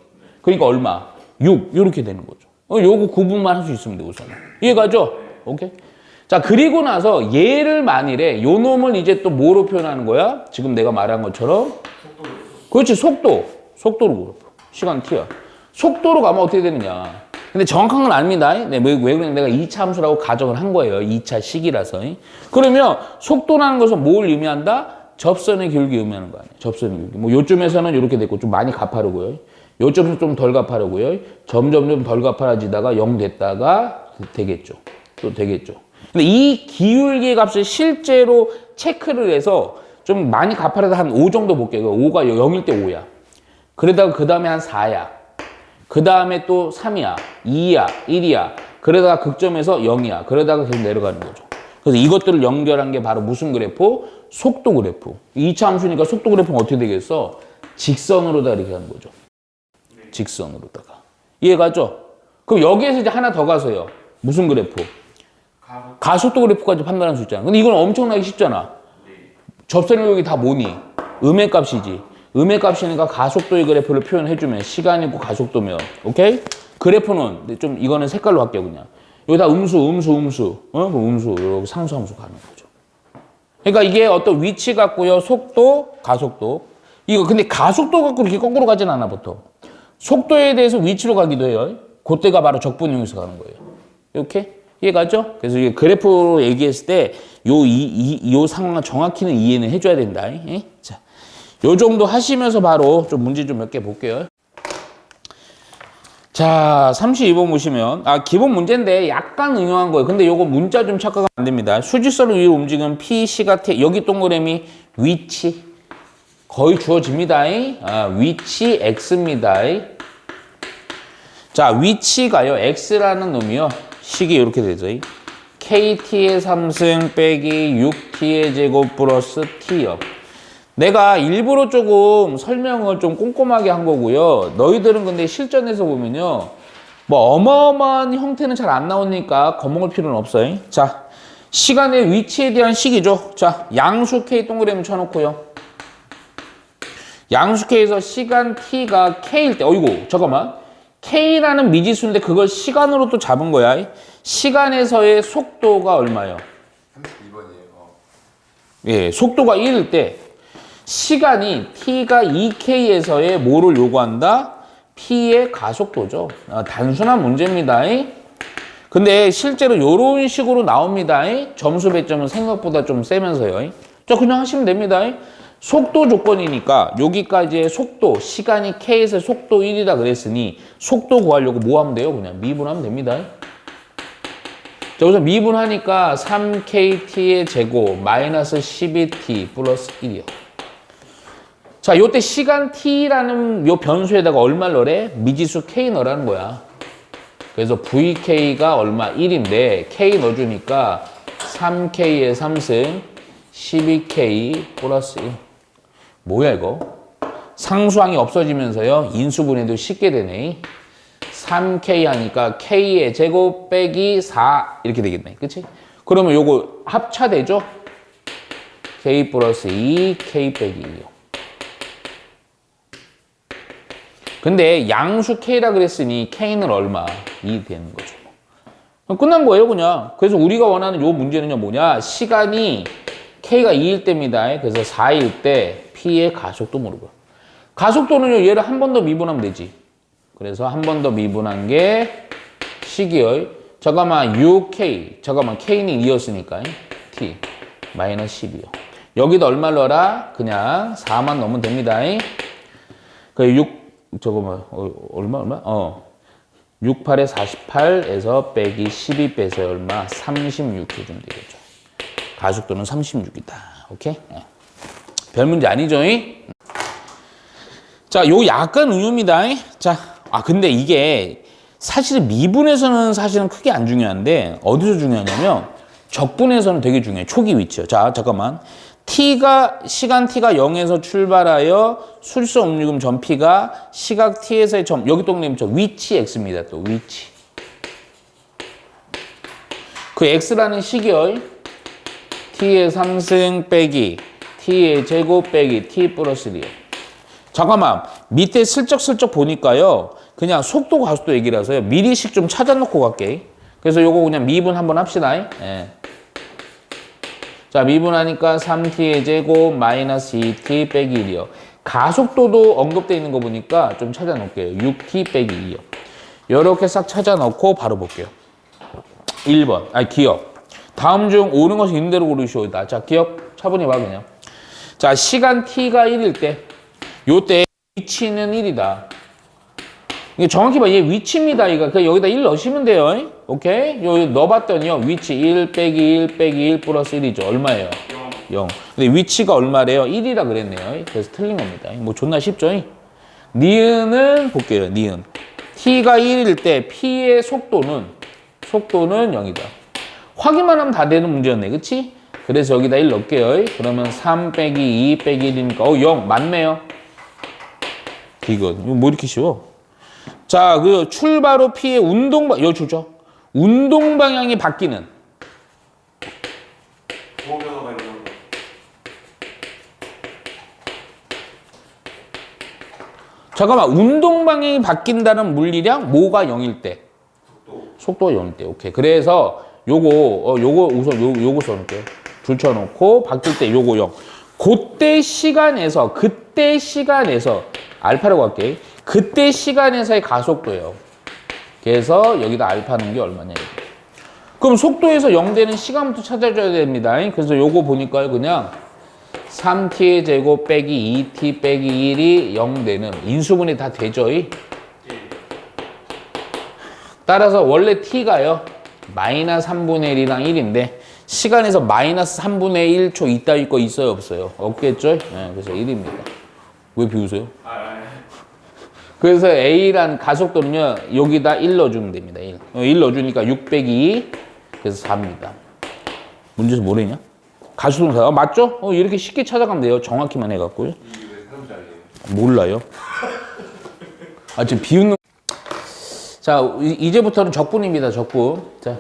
그러니까 얼마? 6. 이렇게 되는 거죠. 요거 구분만 할 수 있으면 돼, 우선. 이해가죠? 오케이? 자, 그리고 나서 얘를 만일에 요 놈을 이제 또 뭐로 표현하는 거야? 지금 내가 말한 것처럼. 그렇지, 속도로 그래프. 시간 t야. 속도로 가면 어떻게 되느냐. 근데 정확한 건 아닙니다. 네, 왜 그러냐. 내가 2차 함수라고 가정을 한 거예요. 2차 식이라서. 그러면 속도라는 것은 뭘 의미한다? 접선의 길기 의미하는 거 아니에요. 접선의 길기. 뭐 요쯤에서는 이렇게 됐고 좀 많이 가파르고요. 요쯤에서 좀 덜 가파르고요. 점점 덜 가파라지다가 0 됐다가 되겠죠. 또 되겠죠. 근데 이 기울기의 값을 실제로 체크를 해서 좀 많이 가파르다 한 5 정도 볼게요. 5가 0일 때 5야. 그러다가 그 다음에 한 4야. 그 다음에 또 3이야. 2야. 1이야. 그러다가 극점에서 0이야. 그러다가 계속 내려가는 거죠. 그래서 이것들을 연결한 게 바로 무슨 그래프? 속도 그래프. 2차 함수니까 속도 그래프는 어떻게 되겠어? 직선으로다 이렇게 하는 거죠. 직선으로다가. 이해가죠? 그럼 여기에서 이제 하나 더 가서요. 무슨 그래프? 가속도 그래프까지 판단할 수 있잖아. 근데 이건 엄청나게 쉽잖아. 접선력이 다 뭐니? 음의 값이지. 음의 값이니까 가속도의 그래프를 표현해주면 시간이고 가속도면. 오케이? 그래프는 좀 이거는 색깔로 할게요 그냥. 여기다 음수. 그럼 음수. 여기 상수함수 가는 거죠. 그러니까 이게 어떤 위치 같고요. 속도, 가속도. 이거 근데 가속도 갖고 이렇게 거꾸로 가진 않아 보통. 속도에 대해서 위치로 가기도 해요. 그때가 바로 적분형에서 가는 거예요. 이렇게 이해가죠? 그래서 이게 그래프로 얘기했을 때 요 상황을 정확히는 이해는 해줘야 된다. 자, 요 정도 하시면서 바로 좀 문제 좀 몇 개 볼게요. 자, 32번 보시면 기본 문제인데 약간 응용한 거예요. 근데 요거 문자 좀 착각하면 안 됩니다. 수직선을 위로 움직이는 P, C가 여기 동그라미 위치 거의 주어집니다. 위치 X입니다. 자, 위치가요. X라는 놈이요. 식이 이렇게 되죠. KT의 3승 빼기 6T의 제곱 플러스 T요. 내가 일부러 조금 설명을 좀 꼼꼼하게 한 거고요. 너희들은 근데 실전에서 보면요. 뭐 어마어마한 형태는 잘 안 나오니까 겁먹을 필요는 없어요. 자, 시간의 위치에 대한 식이죠. 자, 양수 K 동그라미 쳐놓고요. 양수 K에서 시간 T가 K일 때, 어이구, 잠깐만. K라는 미지수인데 그걸 시간으로 또 잡은 거야. 시간에서의 속도가 얼마예요? 32번이에요. 예, 속도가 1일 때 시간이 T가 2K에서의 뭐를 요구한다? P의 가속도죠. 단순한 문제입니다. 근데 실제로 이런 식으로 나옵니다. 점수 배점은 생각보다 좀 세면서요. 자, 그냥 하시면 됩니다. 속도 조건이니까 여기까지의 속도, 시간이 K에서 속도 1이다 그랬으니 속도 구하려고 뭐 하면 돼요? 그냥 미분하면 됩니다. 자, 우선 미분하니까 3KT의 제곱 마이너스 12T 플러스 1이요. 자, 요때 시간 T라는 요 변수에다가 얼마를 넣으래? 미지수 K 넣으라는 거야. 그래서 VK가 얼마? 1인데 K 넣어주니까 3K의 3승 12K 플러스 1. 뭐야 이거? 상수항이 없어지면서요. 인수분해도 쉽게 되네. 3K 하니까 K의 제곱 빼기 4 이렇게 되겠네. 그치? 그러면 요거 합차되죠? K 플러스 2, K 빼기 2요. 근데 양수 K라 그랬으니 K는 얼마? 2 되는 거죠. 끝난 거예요, 그냥. 그래서 우리가 원하는 요 문제는요, 뭐냐? 시간이 K가 2일 때입니다. 그래서 4일 때 P의 가속도 물어봐요. 가속도는요, 얘를 한 번 더 미분하면 되지. 그래서 한 번 더 미분한 게 시기열. 잠깐만, 6K. 잠깐만, K는 2였으니까. T. 마이너스 12요. 여기다 얼마 넣어라? 그냥 4만 넣으면 됩니다. 그 6, 잠깐만, 얼마? 6, 8에 48에서 빼기 12 빼서 얼마? 36 해주면 되겠죠. 가속도는 36이다. 오케이? 별 문제 아니죠? 자, 요 약간 의유입니다. 자, 근데 이게 사실은 미분에서는 사실은 크게 안 중요한데 어디서 중요하냐면 적분에서는 되게 중요해요. 초기 위치요. 자, 잠깐만. 시간 t가 0에서 출발하여 술수 음리금 전 p가 시각 t에서의 점, 여기 동그라미 쳐. 위치 x입니다. 또 위치. 그 x라는 시기열 t의 3승 빼기 t의 제곱 빼기 t 플러스 1이요. 잠깐만, 밑에 슬쩍슬쩍 보니까요, 그냥 속도 가속도 얘기라서요, 미리씩 좀 찾아놓고 갈게. 그래서 요거 그냥 미분 한번 합시다. 예. 자, 미분하니까 3t의 제곱 마이너스 2t 빼기 1이요. 가속도도 언급되어 있는 거 보니까 좀 찾아놓을게요. 6t 빼기 2요. 요렇게 싹 찾아놓고 바로 볼게요. 1번, 기억. 다음 중 옳은 것이 있는 대로 고르시오다. 자, 기억 차분히 봐, 그냥. 자, 시간 t가 1일 때, 요때 위치는 1이다. 이게 정확히 봐, 얘 위치입니다. 이거 그냥 여기다 1 넣으시면 돼요. 오케이? 요 넣어봤더니요, 위치 1 빼기 1 빼기 1 플러스 1이죠. 얼마예요? 0. 근데 위치가 얼마래요? 1이라 그랬네요. 그래서 틀린 겁니다. 뭐 존나 쉽죠? 니은은 볼게요. 니은. t가 1일 때 p의 속도는 0이다. 확인만 하면 다 되는 문제였네. 그치? 그래서 여기다 1 넣을게요. 그러면 3 빼기 2 빼기 1이니까 0 맞네요. 이거 뭐 이렇게 쉬워? 자, 그 출발 후 P의 여기 주죠. 운동 방향이 바뀌는. 부호변화가 있는 거. 잠깐만, 운동 방향이 바뀐다는 물리량 뭐가 0일 때? 속도가 0일 때. 오케이. 그래서 요거 우선 요거 써놓을게요. 줄쳐놓고 바뀔 때 요거 0. 그때 시간에서 알파라고 할게. 그때 시간에서의 가속도예요. 그래서 여기다 알파 넣은 게 얼마냐. 그럼 속도에서 0 되는 시간부터 찾아줘야 됩니다. 그래서 요거 보니까 그냥 3t의 제곱 빼기 2t 빼기 1이 0 되는 인수분해 다 되죠. 따라서 원래 t가요. 마이너스 3분의 1이랑 1인데 시간에서 마이너스 3분의 1초 이따위 거 있어요? 없어요? 없겠죠? 네, 그래서 1입니다. 왜 비우세요? 그래서 A란 가속도는요, 여기다 1 넣어주면 됩니다. 1 넣어주니까 6 빼기 2, 그래서 4입니다. 문제에서 뭐래냐? 가속동사. 맞죠? 이렇게 쉽게 찾아가면 돼요. 정확히만 해갖고요. 이게 왜 3짜리예요? 몰라요. 지금 비웃는. 자, 이제부터는 적분입니다. 적분. 자.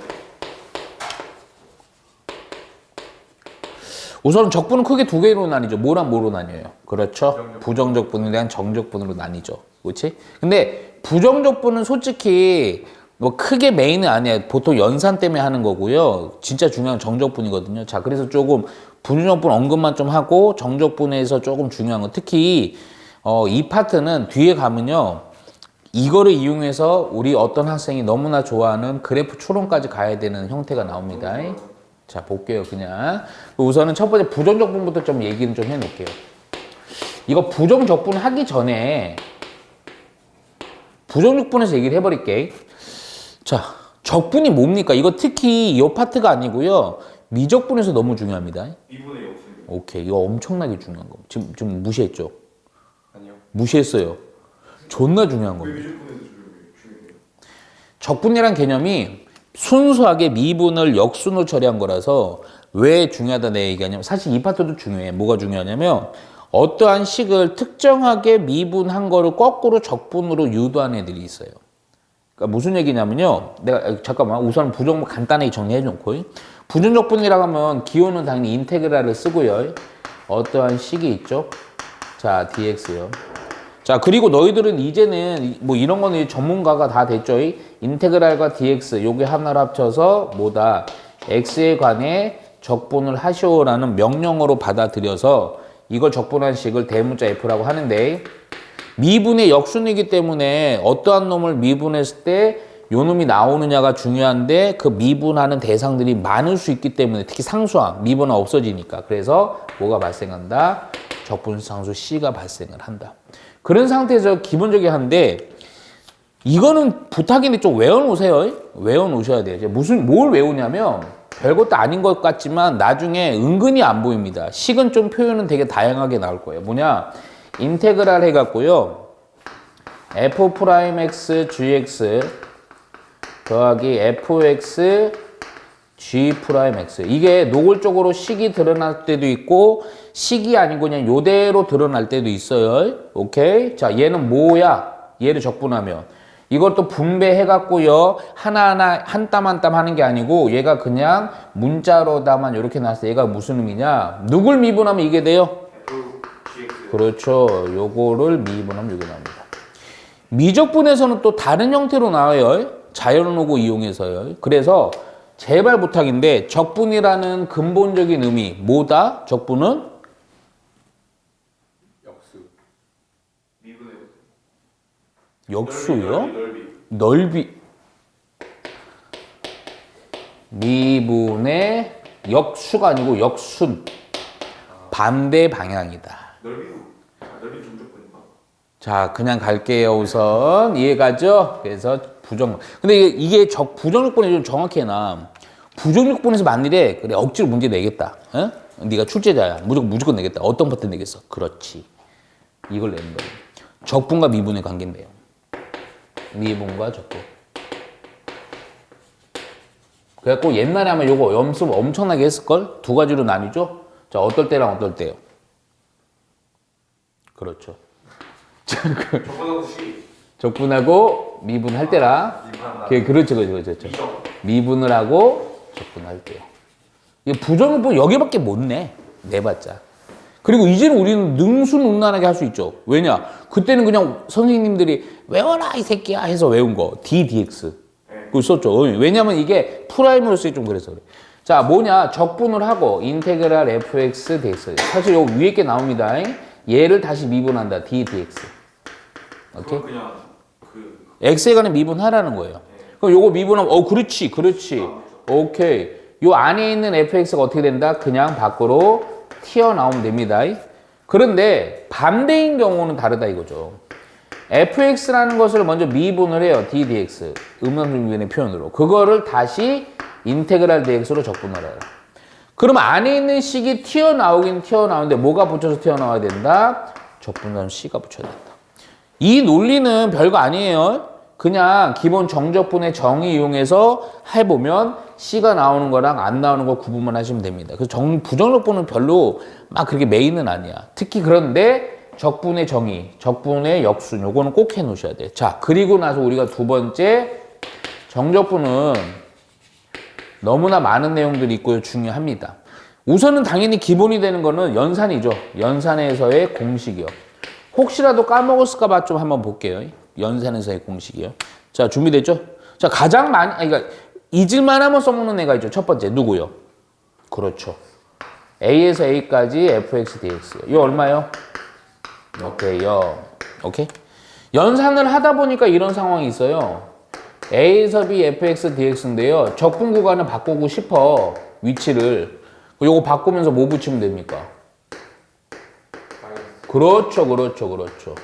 우선 적분은 크게 두 개로 나뉘죠. 뭐랑 뭐로 나뉘어요? 그렇죠. 부정적분이랑 정적분으로 나뉘죠. 그렇지? 근데 부정적분은 솔직히 뭐 크게 메인은 아니에요. 보통 연산 때문에 하는 거고요. 진짜 중요한 정적분이거든요. 자, 그래서 조금 부정적분 언급만 좀 하고 정적분에서 조금 중요한 거. 특히 이 파트는 뒤에 가면요. 이거를 이용해서 우리 어떤 학생이 너무나 좋아하는 그래프 추론까지 가야 되는 형태가 나옵니다. 자, 볼게요, 그냥. 우선은 첫 번째 부정적분부터 좀 얘기는 좀 해놓을게요. 이거 부정적분 하기 전에 부정적분에서 얘기를 해버릴게. 자, 적분이 뭡니까? 이거 특히 이 파트가 아니고요. 미적분에서 너무 중요합니다. 미분의 없습니다. 오케이, 이거 엄청나게 중요한 거. 지금 무시했죠? 아니요. 무시했어요. 존나 중요한 겁니다. 미적분에서 중요해요. 적분이란 개념이 순수하게 미분을 역순으로 처리한 거라서 왜 중요하다 내 얘기하냐면 사실 이 파트도 중요해. 뭐가 중요하냐면 어떠한 식을 특정하게 미분한 거를 거꾸로 적분으로 유도하는 애들이 있어요. 그러니까 무슨 얘기냐면요. 내가 잠깐만 우선 부정 간단하게 정리해 놓고 부정적분이라고 하면 기호는 당연히 인테그랄을 쓰고요. 어떠한 식이 있죠. 자, dx요. 자, 그리고 너희들은 이제는 뭐 이런 거는 전문가가 다 됐죠. 인테그랄과 dx 요게 하나로 합쳐서 뭐다? x에 관해 적분을 하시오라는 명령어로 받아들여서 이걸 적분한 식을 대문자 f라고 하는데 미분의 역순이기 때문에 어떠한 놈을 미분했을 때 요 놈이 나오느냐가 중요한데 그 미분하는 대상들이 많을 수 있기 때문에 특히 상수항, 미분은 없어지니까 그래서 뭐가 발생한다? 적분상수 C가 발생을 한다. 그런 상태에서 기본적이 한데 이거는 부탁인데 좀 외워놓으세요. 외워놓으셔야 돼요. 이제 뭘 외우냐면 별것도 아닌 것 같지만 나중에 은근히 안 보입니다. 식은 좀 표현은 되게 다양하게 나올 거예요. 뭐냐? 인테그랄 해갖고요. f'x gx 더하기 fx g'x 이게 노골적으로 식이 드러날 때도 있고 식이 아니고 그냥 요대로 드러날 때도 있어요. 오케이? 자, 얘는 뭐야? 얘를 적분하면 이걸 또 분배해갖고요. 하나하나 한 땀 한 땀 하는 게 아니고 얘가 그냥 문자로다만 이렇게 나왔을 때 얘가 무슨 의미냐? 누굴 미분하면 이게 돼요? FGX. 그렇죠. 요거를 미분하면 이게 나옵니다. 미적분에서는 또 다른 형태로 나와요. 자연오고 이용해서요. 그래서 제발 부탁인데 적분이라는 근본적인 의미 뭐다? 적분은? 역수. 미분의 역수요? 넓이. 넓이. 미분의 역수가 아니고 역순. 반대 방향이다. 넓이 중적분인가? 자, 그냥 갈게요. 우선 이해가죠? 그래서 부정. 근데 이게 부정력분이 좀 정확히 해놔. 부정력분에서 만일에 그래 억지로 문제 내겠다. 어? 네가 출제자야. 무조건 내겠다. 어떤 파트 내겠어? 그렇지. 이걸 내는 거예요. 적분과 미분의 관계인데요. 미분과 적분. 그래갖고 옛날에 아마 요거 연습 엄청나게 했을걸? 두 가지로 나뉘죠? 자, 어떨 때랑 어떨 때요? 그렇죠. 적분하고 C. 적분하고 미분할 때랑 그렇죠. 미분을 하고 적분할 때요. 이 부정분 여기밖에 못 내봤자. 그리고 이제는 우리는 능수능란하게 할 수 있죠. 왜냐? 그때는 그냥 선생님들이 외워라 이 새끼야 해서 외운 거 ddx 그걸 썼죠. 왜냐면 이게 프라임으로서 좀 그래서 그래. 자, 뭐냐? 적분을 하고 인테그랄 fx dx. 사실 요 위에 게 나옵니다. 얘를 다시 미분한다. ddx. 오케이? 그냥 x에 관해 미분하라는 거예요. 그럼 요거 미분하면 그렇지. 오케이. 요 안에 있는 fx가 어떻게 된다? 그냥 밖으로 튀어나오면 됩니다. 그런데 반대인 경우는 다르다 이거죠. fx라는 것을 먼저 미분을 해요. ddx. 음함수미분의 표현으로. 그거를 다시 인테그랄 dx로 적분을 해요. 그럼 안에 있는 식이 튀어나오긴 튀어나오는데 뭐가 붙여서 튀어나와야 된다? 적분한 c가 붙여야 된다. 이 논리는 별거 아니에요. 그냥 기본 정적분의 정의 이용해서 해보면 C가 나오는 거랑 안 나오는 거 구분만 하시면 됩니다. 그래서 부정적분은 별로 막 그렇게 메인은 아니야. 특히 그런데 적분의 정의, 적분의 역순 요거는 꼭 해놓으셔야 돼. 자, 그리고 나서 우리가 두 번째 정적분은 너무나 많은 내용들이 있고요. 중요합니다. 우선은 당연히 기본이 되는 거는 연산이죠. 연산에서의 공식이요. 혹시라도 까먹었을까 봐 좀 한번 볼게요. 연산에서의 공식이요. 자, 준비됐죠? 자, 가장 많이, 그러니까 잊을만 하면 써먹는 애가 있죠. 첫 번째, 누구요? 그렇죠. A에서 A까지 fx dx. 이거 얼마요? 오케이, 0. 오케이? 연산을 하다 보니까 이런 상황이 있어요. A에서 B fx dx인데요. 적분 구간을 바꾸고 싶어. 위치를. 요거 바꾸면서 뭐 붙이면 됩니까? 그렇죠.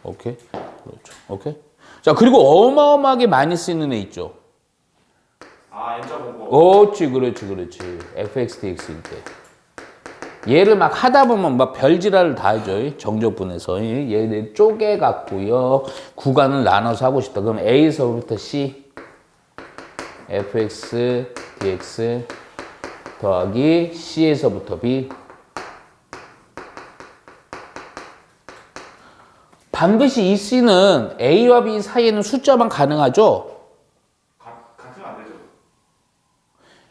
오케이. 오케이. 자, 그리고 어마어마하게 많이 쓰이는 애 있죠. N자 보고. 그렇지. fx dx일 때. 얘를 막 하다 보면 막 별지랄을 다 하죠. 정적분에서. 얘를 쪼개갖고요. 구간을 나눠서 하고 싶다. 그럼 A에서부터 C. fx dx 더하기 C에서부터 B. 반드시 이 C는 A와 B 사이에는 숫자만 가능하죠? 같으면 안 되죠.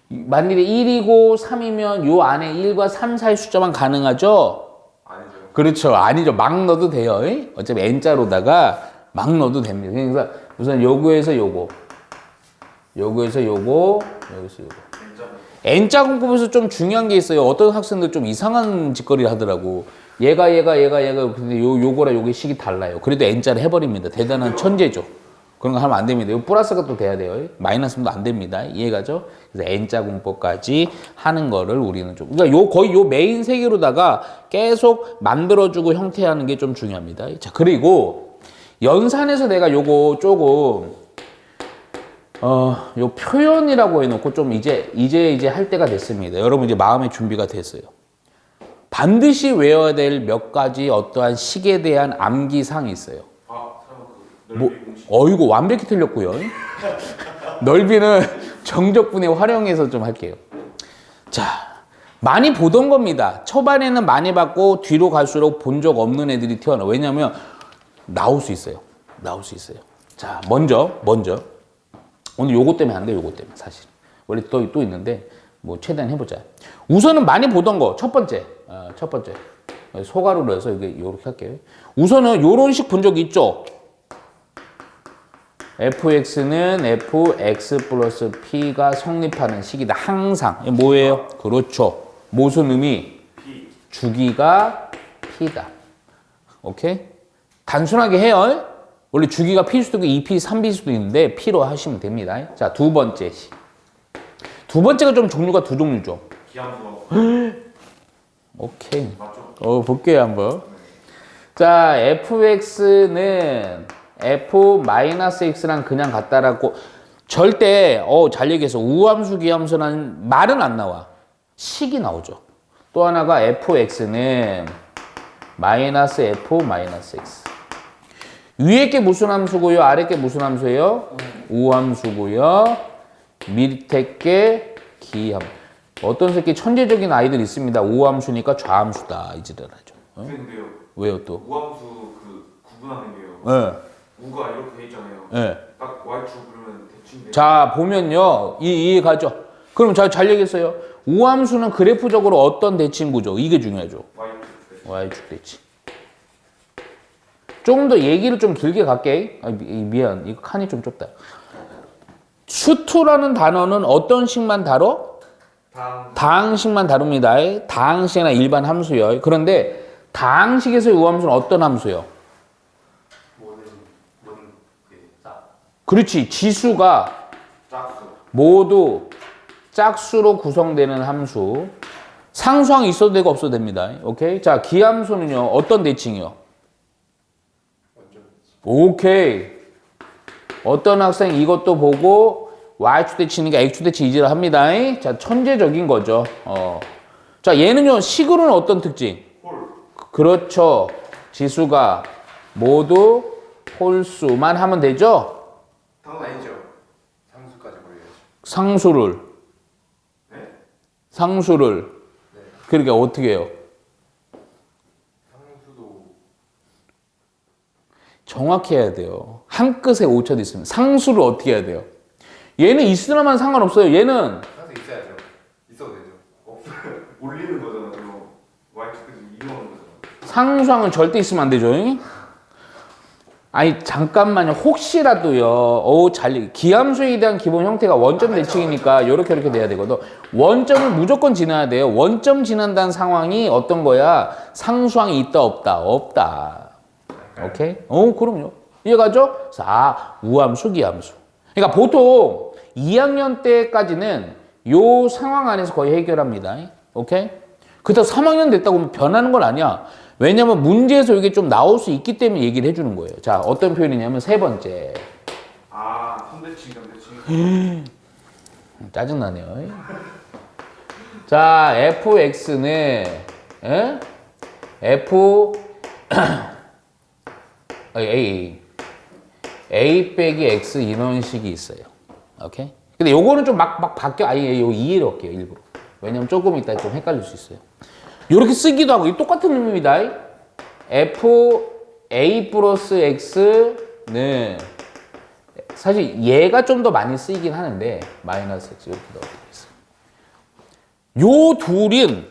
만일에 1이고 3이면 요 안에 1과 3 사이 숫자만 가능하죠? 아니죠. 그렇죠. 아니죠. 막 넣어도 돼요. 어차피 N자로다가 막 넣어도 됩니다. 그러니까 우선 요거에서 요거, 요거에서 요거, 여기서 요거. N자 공법에서 좀 중요한 게 있어요. 어떤 학생들 좀 이상한 짓거리를 하더라고. 얘가 근데 요거랑 요게 식이 달라요. 그래도 N자를 해버립니다. 대단한 천재죠. 그런 거 하면 안 됩니다. 요 플러스가 또 돼야 돼요. 마이너스도 안 됩니다. 이해가죠? 그래서 N자 공법까지 하는 거를 우리는 좀, 그러니까 거의 요 메인 세 개로다가 계속 만들어주고 형태하는 게 좀 중요합니다. 자, 그리고 연산에서 내가 요거 조금 요 표현이라고 해놓고 좀 이제 할 때가 됐습니다. 여러분 이제 마음의 준비가 됐어요. 반드시 외워야 될 몇 가지 어떠한 식에 대한 암기사항이 있어요. 넓이 공식. 어이구 완벽히 틀렸고요. 넓이는 정적분의 활용해서 좀 할게요. 자, 많이 보던 겁니다. 초반에는 많이 봤고 뒤로 갈수록 본 적 없는 애들이 튀어나와. 왜냐면 나올 수 있어요. 자, 먼저 오늘 요거 때문에 안 돼. 요거 때문에 사실 원래 또 있는데 뭐 최대한 해보자. 우선은 많이 보던 거 첫 번째 소가루로 해서 이게 요렇게 할게요. 우선은 요런 식 본 적 있죠? fx는 fx 플러스 p가 성립하는 식이다. 항상. 이게 뭐예요? 그렇죠. 무슨 의미? P. 주기가 p다. 오케이? 단순하게 해요. 원래 주기가 p일 수도 있고 2p, 3p일 수도 있는데 p로 하시면 됩니다. 자, 두 번째 식. 두 번째가 좀 종류가 두 종류죠. 기함수하고. 오케이. 맞죠? 볼게요, 한번. 자, fx는 f-x랑 그냥 같다라고 절대 잘 얘기해서 우함수, 기함수라는 말은 안 나와. 식이 나오죠. 또 하나가 fx는 마이너스 f-x. 위에 게 무슨 함수고요? 아래 게 무슨 함수예요? 우함수고요. 밑에 게 기함. 어떤 새끼 천재적인 아이들 있습니다. 우함수니까 좌함수다. 이지를 하죠. 근데요. 왜요 또? 우함수 그 구분하는 게요. 네. 우가 이렇게 돼 있잖아요. 네. 딱 y축 그러면 대칭. 자, 보면요. 이해 가죠? 그럼 잘 얘기했어요. 우함수는 그래프적으로 어떤 대칭 구조? 이게 중요하죠. y축. y축 대칭. 좀 더 얘기를 좀 길게 갈게. 미안. 이거 칸이 좀 좁다. 수투라는 단어는 어떤 식만 다뤄? 다항식만 다룹니다. 다항식이나 일반 함수요. 그런데 다항식에서의 우함수는 어떤 함수요? 그렇지. 지수가 짝수. 모두 짝수로 구성되는 함수. 상수항이 있어도 되고 없어도 됩니다. 오케이? 자, 기함수는요. 어떤 대칭이요? 오케이. 어떤 학생 이것도 보고 y축 대칭이니까 x축 대칭 이지를 합니다. 자, 천재적인 거죠. 자, 얘는요. 식으로는 어떤 특징? 홀. 그렇죠. 지수가 모두 홀수만 하면 되죠? 아니죠. 상수까지 보여야죠. 상수를. 네? 상수를. 네. 그러니까 어떻게 해요? 상수도 정확히 해야 돼요. 한 끗에 오차도 있으면 상수를 어떻게 해야 돼요? 얘는 있으나만 상관없어요. 얘는 상수 있어야죠. 있어도 되죠. 없어요. 올리는 거잖아. 그럼 y축에서 이동하는 거잖아. 상수항은 절대 있으면 안 되죠. 아니 잠깐만요. 혹시라도요. 기함수에 대한 기본 형태가 원점 대칭이니까 이렇게 돼야 되거든. 원점을 무조건 지나야 돼요. 원점 지난다는 상황이 어떤 거야? 상수항이 있다 없다? 없다. 오케이? 그럼요. 이해가죠? 자, 우함수, 기함수. 그러니까 보통 2학년 때까지는 요 상황 안에서 거의 해결합니다. 오케이? 그렇다고 3학년 됐다고 변하는 건 아니야. 왜냐면 문제에서 이게 좀 나올 수 있기 때문에 얘기를 해주는 거예요. 자, 어떤 표현이냐면 세 번째. 선대칭, 점대칭. 짜증나네요. 자, fx는 a 빼기 x 인원식이 있어요. 오케이? 근데 요거는 좀 막 바뀌어. 요 이해를 할게요, 일부러. 왜냐면 조금 이따 좀 헷갈릴 수 있어요. 이렇게 쓰기도 하고, 이 똑같은 의미입니다. a 플러스 x는 사실 얘가 좀 더 많이 쓰이긴 하는데, 마이너스 x 이렇게 넣어드리겠습니다. 요 둘은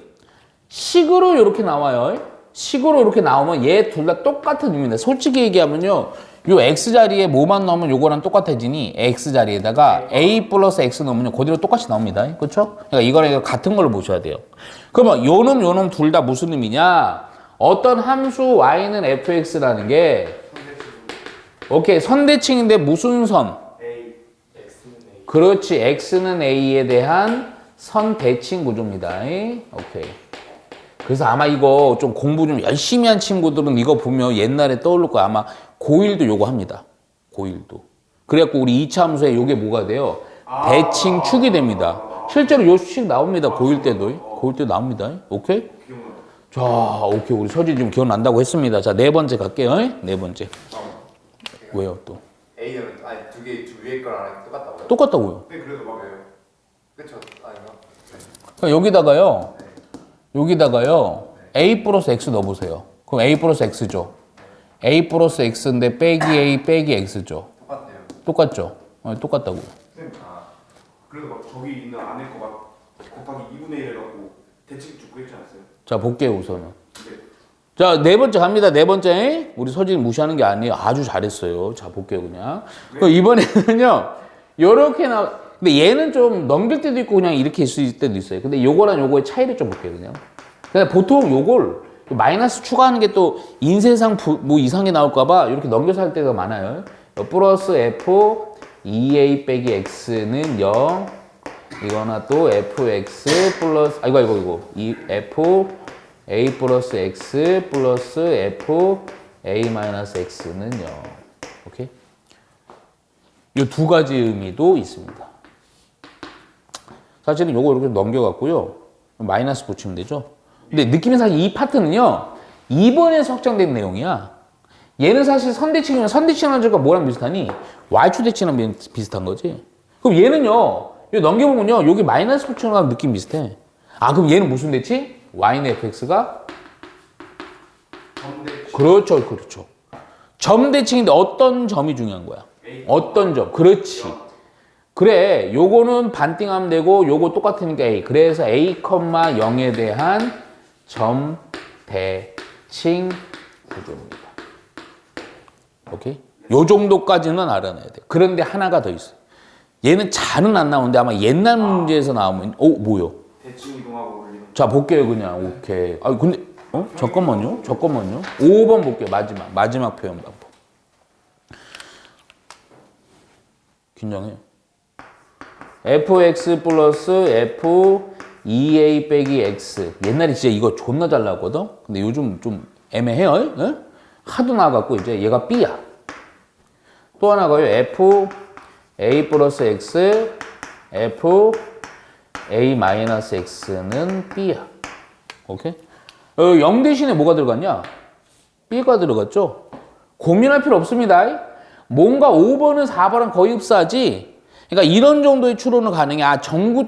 식으로 이렇게 나와요. 식으로 이렇게 나오면 얘 둘 다 똑같은 의미입니다. 솔직히 얘기하면요. 요 x 자리에 뭐만 넣으면 요거랑 똑같아지니 x 자리에다가 a 플러스 x 넣으면 그대로 똑같이 나옵니다. 그렇죠? 그러니까 이거랑 같은 걸로 보셔야 돼요. 그러면 요놈 둘 다 무슨 의미냐? 어떤 함수 y는 fx라는 게 오케이 선대칭인데 무슨 선? X는 A. 그렇지 x는 a에 대한 선대칭 구조입니다. 오케이. 그래서 아마 이거 좀 공부 좀 열심히 한 친구들은 이거 보면 옛날에 떠오를 거야. 아마 고1도 요거 합니다. 고1도. 그래갖고 우리 2차 함수에 요게 뭐가 돼요? 대칭 축이 됩니다. 실제로 요 수식 나옵니다. 고1 때도. 고1 때 나옵니다. 오케이? 자, 오케이. 우리 서진 좀 기억난다고 했습니다. 자, 네 번째 갈게요. 네 번째. 왜요 또? A는 아니 두 위에 거랑 똑같다고요? 똑같다고요. 네, 그래도 막 왜요? 그쵸? 아닌가? 그러니까 여기다가요. a 플러스 x 넣어보세요. 그럼 a 플러스 x죠. a 플러스 x인데 빼기 a 빼기 x죠. 똑같네요. 똑같죠? 똑같다고요. 쌤, 그래도 막 저기 있는 안에 거 막 곱하기 2분의 1 해갖고 대칭 쭉 그랬지 않았어요? 자, 볼게요, 우선은. 네. 자, 네 번째 갑니다. 네 번째. 우리 서진 무시하는 게 아니에요. 아주 잘했어요. 자, 볼게요, 그냥. 그럼 이번에는요, 요렇게 근데 얘는 좀 넘길 때도 있고 그냥 이렇게 있을 때도 있어요. 근데 요거랑 요거의 차이를 좀 볼게요, 그냥. 근데 보통 요걸 마이너스 추가하는 게 또 인쇄상 뭐 이상이 나올까봐 이렇게 넘겨서 할 때가 많아요. 플러스 f 2a 빼기 x는 0. 이거나 또 fx 플러스, 이거. 이 f a 플러스 x 플러스 f a 마이너스 x는 0. 오케이? 이 두 가지 의미도 있습니다. 사실은 요거 이렇게 넘겨갖고요. 마이너스 붙이면 되죠. 근데 느낌상 이 파트는요. 2번에서 확장된 내용이야. 얘는 사실 선대칭이면 선대칭하는 점과 뭐랑 비슷하니? y축대칭이랑 비슷한 거지. 그럼 얘는요. 이거 넘겨보면요. 여기 마이너스 붙이는 거랑 느낌 비슷해. 그럼 얘는 무슨 대칭? y는 fx가? 점대칭. 그렇죠. 점대칭인데 어떤 점이 중요한 거야? 어떤 점? 그렇지. 그래, 요거는 반띵하면 되고 요거 똑같으니까 A. 그래서 A, 0에 대한 점대칭 구조입니다. 오케이? 요 정도까지는 알아놔야 돼. 그런데 하나가 더 있어. 얘는 잘은 안 나오는데 아마 옛날 문제에서 나오면 뭐요? 대칭 이동하고 올리는. 자, 볼게요, 그냥. 오케이. 근데 잠깐만요. 5번 볼게요. 마지막 표현 방법. 긴장해요. fx 플러스 f 2a 빼기 x. 옛날에 진짜 이거 존나 잘 나왔거든? 근데 요즘 좀 애매해요. 예? 하도 나와갖고 이제 얘가 b야. 또 하나가요. f a 플러스 x f a 마이너스 x는 b야. 오케이? 0 대신에 뭐가 들어갔냐? b가 들어갔죠? 고민할 필요 없습니다. 뭔가 5번은 4번은 거의 흡사하지? 그러니까 이런 정도의 추론은 가능해.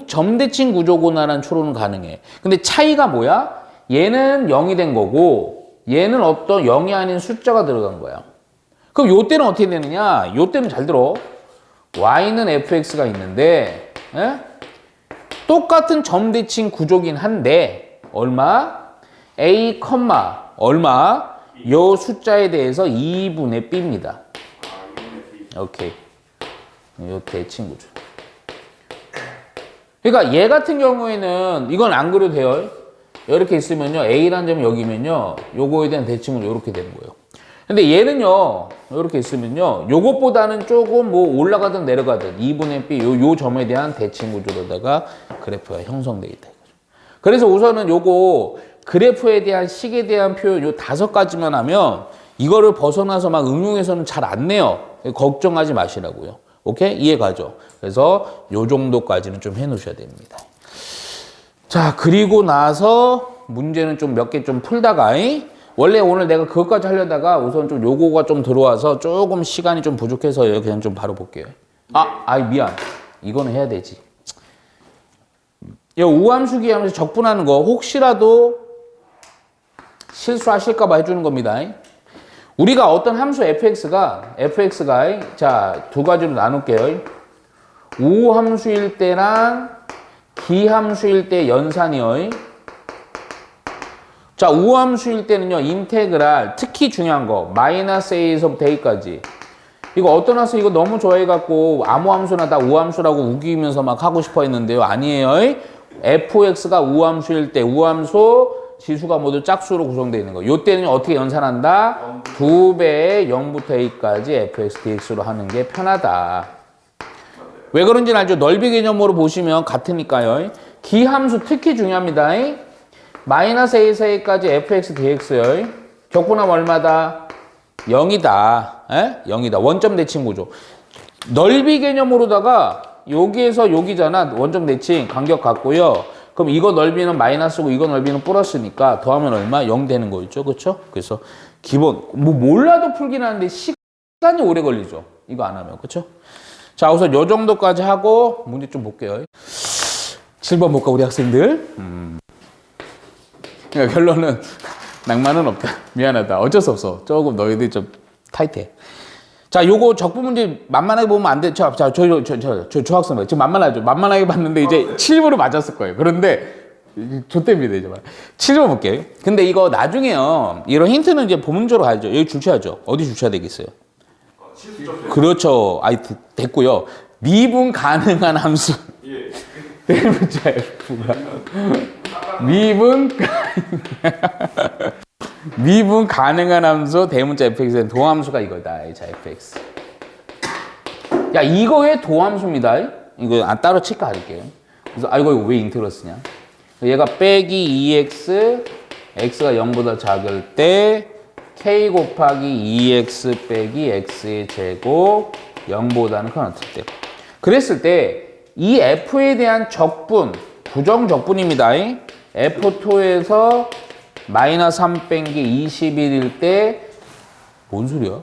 점대칭 구조구나라는 추론은 가능해. 근데 차이가 뭐야? 얘는 0이 된 거고 얘는 어떤 0이 아닌 숫자가 들어간 거야. 그럼 요 때는 어떻게 되느냐? 요 때는 잘 들어. y는 fx가 있는데 똑같은 점대칭 구조긴 한데 얼마? a, 얼마? 요 숫자에 대해서 2분의 b입니다. 오케이. 요 대칭 구조. 그러니까 얘 같은 경우에는 이건 안 그려도 돼요. 이렇게 있으면요. A라는 점이 여기면요. 요거에 대한 대칭은 이렇게 되는 거예요. 근데 얘는요. 이렇게 있으면요. 요것보다는 조금 뭐 올라가든 내려가든 2분의 B 요 점에 대한 대칭 구조로다가 그래프가 형성되어 있다. 그래서 우선은 요거 그래프에 대한 식에 대한 표현 요 5가지만 하면 이거를 벗어나서 막 응용해서는 잘 안 내요. 걱정하지 마시라고요. 오케이? 이해 가죠? 그래서 요 정도까지는 좀 해놓으셔야 됩니다. 자, 그리고 나서 문제는 좀 몇 개 좀 풀다가 원래 오늘 내가 그것까지 하려다가 우선 좀 요거가 좀 들어와서 조금 시간이 좀 부족해서 그냥 좀 바로 볼게요. 미안. 이거는 해야 되지. 이 우함수기 하면서 적분하는 거 혹시라도 실수하실까 봐 해주는 겁니다. 우리가 어떤 함수 fx가 자, 두 가지로 나눌게요. 우함수일 때랑 기함수일 때 연산이요. 자, 우함수일 때는요. 인테그랄 특히 중요한 거 마이너스 a에서부터 a까지 이거 어떤 학생 이거 너무 좋아해갖고 아무 함수나 다 우함수라고 우기면서 막 하고 싶어 했는데요. 아니에요. fx가 우함수일 때 우함수 지수가 모두 짝수로 구성되어 있는 거. 요때는 어떻게 연산한다? 2배의 0부터 a까지 fx dx로 하는 게 편하다. 왜 그런지 알죠? 넓이 개념으로 보시면 같으니까요. 기함수 특히 중요합니다. 마이너스 a에서 a까지 fx dx요. 적분하면 얼마다? 0이다. 0이다. 원점 대칭 구조. 넓이 개념으로다가 여기에서 여기잖아. 원점 대칭 간격 같고요. 그럼 이거 넓이는 마이너스고 이거 넓이는 플러스니까 더하면 얼마? 0 되는 거 있죠. 그렇죠? 그래서 기본 뭐 몰라도 풀긴 하는데 시간이 오래 걸리죠. 이거 안 하면. 그렇죠? 자, 우선 요 정도까지 하고 문제 좀 볼게요. 7번 볼까 우리 학생들? 그러니까 결론은 낭만은 없다. 미안하다. 어쩔 수 없어. 조금 너희들 좀 타이트해. 자, 요거 적분 문제 만만하게 보면 안 돼. 저 학생 지금 만만하죠. 만만하게 봤는데 이제 7번으로 맞았을 거예요. 그런데 좆됩니다 이제. 7번 볼게요. 근데 이거 나중에요. 이런 힌트는 이제 보문조로 가야죠. 여기 주체하죠. 어디 주체가 되겠어요? 실수점. 그렇죠. 아이 됐고요. 미분 가능한 함수. 예. 대문자 F가 미분 가능한 함수 대문자 fx의 도함수가 이거다. 자, fx. 야, 이거의 도함수입니다. 이거 따로 체크할게요. 그래서 이거 왜 인테그럴 쓰냐? 얘가 빼기 2x, x가 0보다 작을 때 k 곱하기 2x 빼기 x의 제곱 0보다는 큰 어떨 때. 그랬을 때 이 f에 대한 적분, 부정 적분입니다. f2에서 마이너스 3 뺀기 21일 때, 뭔 소리야?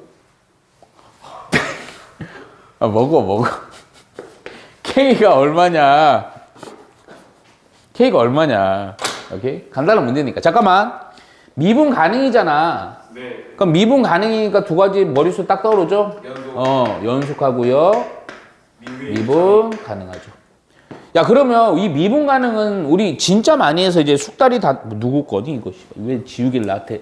아, 먹어. K가 얼마냐? 오케이? 간단한 문제니까. 잠깐만. 미분 가능이잖아. 네. 그럼 미분 가능이니까 두 가지 머릿속 딱 떠오르죠? 연속하고요. 미분 가능하죠. 야, 그러면 이 미분 가능은 우리 진짜 많이 해서 이제 숙달이 다 누구 거니 이거? 왜 지우기를 나한테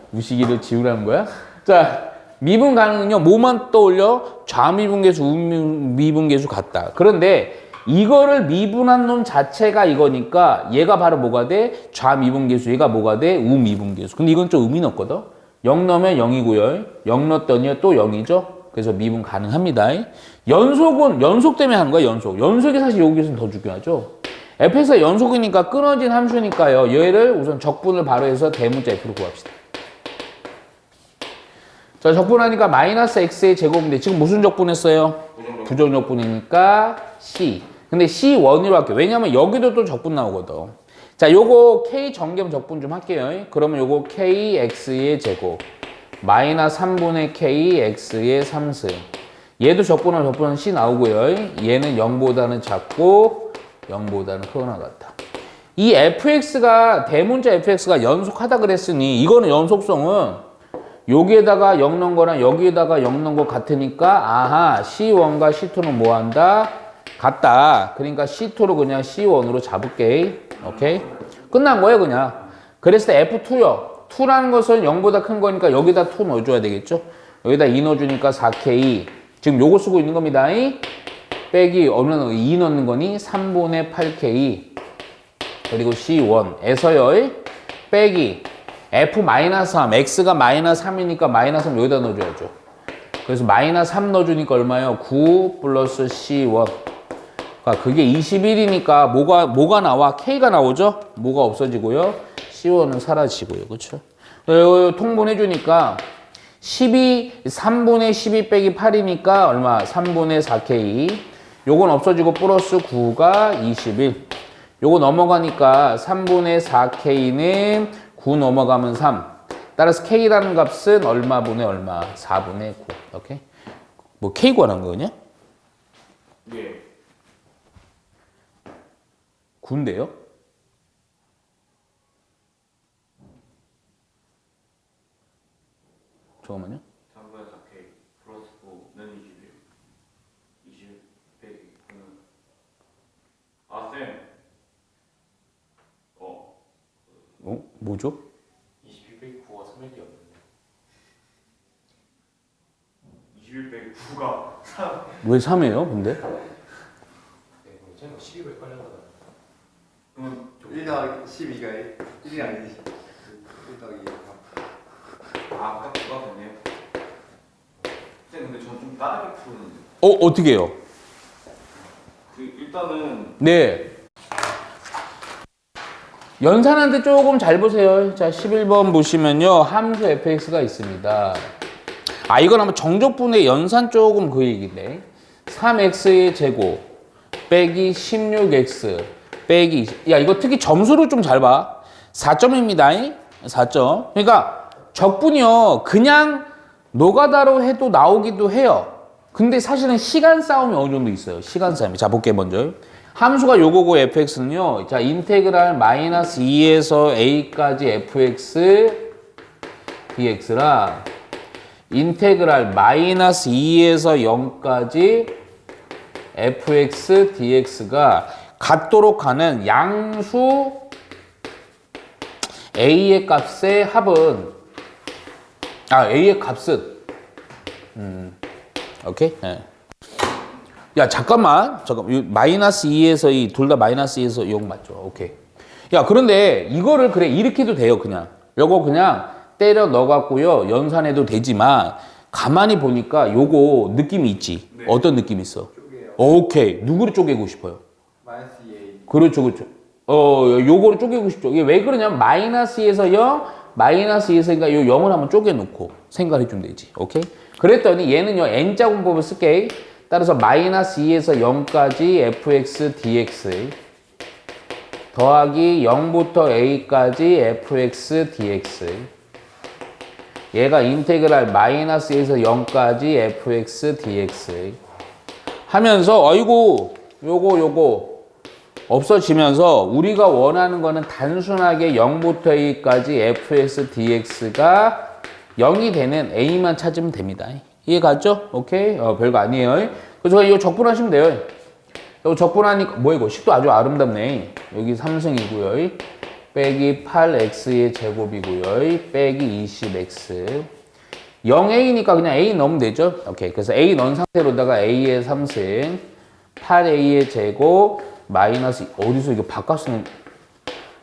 무시기를 지우라는 거야? 자, 미분 가능은요 뭐만 떠올려? 좌미분계수, 우미분계수 같다. 그런데 이거를 미분한 놈 자체가 이거니까 얘가 바로 뭐가 돼? 좌미분계수. 얘가 뭐가 돼? 우미분계수. 근데 이건 좀 의미는 없거든. 0 넣으면 0이고요. 0 넣었더니 또 0이죠. 그래서 미분 가능합니다. 연속은 연속 때문에 하는 거야. 연속이 사실 여기서는 더 중요하죠. fx가 연속이니까 끊어진 함수니까요. 얘를 우선 적분을 바로 해서 대문자 f로 구합시다. 자, 적분하니까 마이너스 x의 제곱인데 지금 무슨 적분했어요? 부정 적분이니까 c. 근데 c1으로 할게요. 왜냐면 여기도 또 적분 나오거든. 자, 요거 k 정겸 적분 좀 할게요. 그러면 요거 kx의 제곱 마이너스 3분의 k x의 3승. 얘도 적분은 c 나오고요. 얘는 0보다는 작고 0보다는 크거나 같다. 이 fx가 대문자 fx가 연속하다 그랬으니 이거는 연속성은 여기에다가 0 넣은 거랑 여기에다가 0 넣은 거 같으니까 아하 c1과 c2는 뭐 한다? 같다. 그러니까 c2로 그냥 c1으로 잡을게. 오케이? 끝난 거예요 그냥. 그랬을 때 f2요. 2라는 것은 0보다 큰 거니까 여기다 2 넣어줘야 되겠죠? 여기다 2 넣어주니까 4k. 지금 요거 쓰고 있는 겁니다. 빼기 얼마나 2 넣는 거니? 3분의 8k. 그리고 c1에서요. 빼기 f-3. x가 마이너스 3이니까 마이너스 3 여기다 넣어줘야죠. 그래서 마이너스 3 넣어주니까 얼마예요? 9 플러스 c1. 그러니까 그게 21이니까 뭐가 나와? k가 나오죠? 뭐가 없어지고요. c1은 사라지고요. 그렇죠? 통분해주니까 3분의 12 빼기 8이니까 얼마? 3분의 4k. 요건 없어지고 플러스 9가 21. 요거 넘어가니까 3분의 4k는 9 넘어가면 3. 따라서 k라는 값은 얼마분의 얼마? 4분의 9. 오케이? 뭐 k 구하는 거냐? 예. 9인데요? 잠깐만요. 3분의 4k 플러스 9는 21. 20 빼기 9는 쌤. 뭐죠? 21 빼기 9가 3일이었는데 21 빼기 9가 3. 왜 3이에요, 근데? 네, 제가 12를 빨려다가 그러면 1 더하기 12가 1이 아니지. 1 더하기 2가. 아까 9가 됐네요. 근데 저는 좀 다르게 푸는데. 어떻게 해요? 일단은 네. 연산한테 조금 잘 보세요. 자, 11번 보시면요. 함수 fx가 있습니다. 이건 아마 정적분의 연산 조금 그 얘기인데. 3x의 제곱 빼기 16x 빼기 20. 야, 이거 특히 점수를 좀 잘 봐. 4점입니다. 4점. 그러니까 적분이요. 그냥 노가다로 해도 나오기도 해요. 근데 사실은 시간 싸움이 어느 정도 있어요. 시간 싸움이. 자, 볼게요, 먼저. 함수가 요거고 fx는요. 자, 인테그랄 마이너스 2에서 a까지 fx dx랑 인테그랄 마이너스 2에서 0까지 fx dx가 같도록 하는 양수 a의 값의 합은 a의 값은 오케이? 네. 야, 잠깐만. 마이너스 2에서 이 둘 다 마이너스 2에서 0 맞죠? 오케이. 야, 그런데 이거를 그래 이렇게 해도 돼요, 그냥. 요거 그냥 때려 넣어갖고요. 연산해도 되지만 가만히 보니까 요거 느낌이 있지. 네. 어떤 느낌이 있어? 쪼개요. 오케이. 누구를 쪼개고 싶어요? 마이너스 2a. 그렇죠, 그렇죠. 요거를 쪼개고 싶죠. 이게 왜 그러냐면 마이너스 2에서 0, 마이너스 2에서 그러니까 요 0을 한번 쪼개놓고 생각해 주면 되지. 오케이? 그랬더니 얘는요, n자 공법을 쓸게. 따라서 마이너스 2에서 0까지 fx dx 더하기 0부터 a까지 fx dx 얘가 인테그랄 마이너스 2에서 0까지 fx dx 하면서 어이구 요거 없어지면서 우리가 원하는 거는 단순하게 0부터 a까지 fx dx가 0이 되는 a만 찾으면 됩니다. 이해 갔죠? 오케이? 별거 아니에요. 그래서 이거 적분하시면 돼요. 이거 적분하니까, 뭐야, 이거 식도 아주 아름답네. 여기 3승이고요. 빼기 8x의 제곱이고요. 빼기 20x. 0a니까 그냥 a 넣으면 되죠? 오케이. 그래서 a 넣은 상태로다가 a의 3승, 8a의 제곱, 마이너스, 어디서 이거 바꿨으면.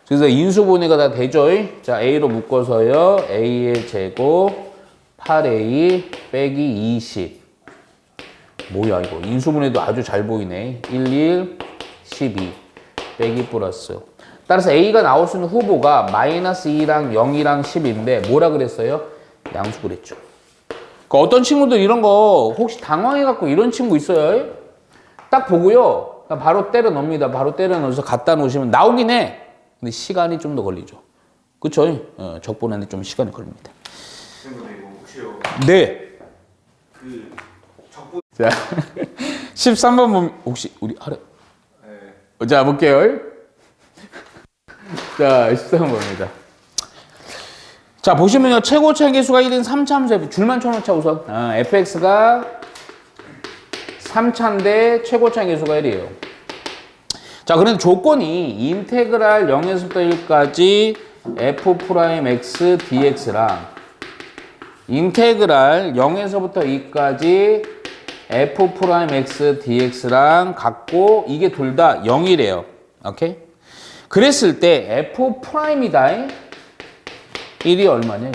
그래서 인수분해가 다 되죠? 자, a로 묶어서요. a의 제곱, 8a 빼기 20. 뭐야 이거 인수분해도 아주 잘 보이네. 11, 12 빼기 플러스. 따라서 a가 나올 수 있는 후보가 마이너스 2랑 0이랑 10인데 뭐라 그랬어요? 양수 그랬죠. 그러니까 어떤 친구들 이런 거 혹시 당황해갖고 이런 친구 있어요? 딱 보고요. 바로 때려 넣습니다. 바로 때려 넣어서 갖다 놓으시면 나오긴 해. 근데 시간이 좀 더 걸리죠. 그쵸? 적분하는데 좀 시간이 걸립니다. 근데 이거 혹시요? 네. 그 적분. 자, 13번 보면 혹시 우리 하래. 네. 자, 볼게요. 자, 13번입니다. 자, 보시면요. 최고차 계수가 1인 3차함수 줄만 쳐놓자 우선. fx가 3차인데 최고차 계수가 1이에요. 자, 그런데 조건이 인테그랄 0에서부터 1까지 f'x dx랑 인테그랄 0에서부터 2까지 f'x dx랑 같고 이게 둘 다 0이래요. 오케이? 그랬을 때 f'이다. 1이 얼마냐?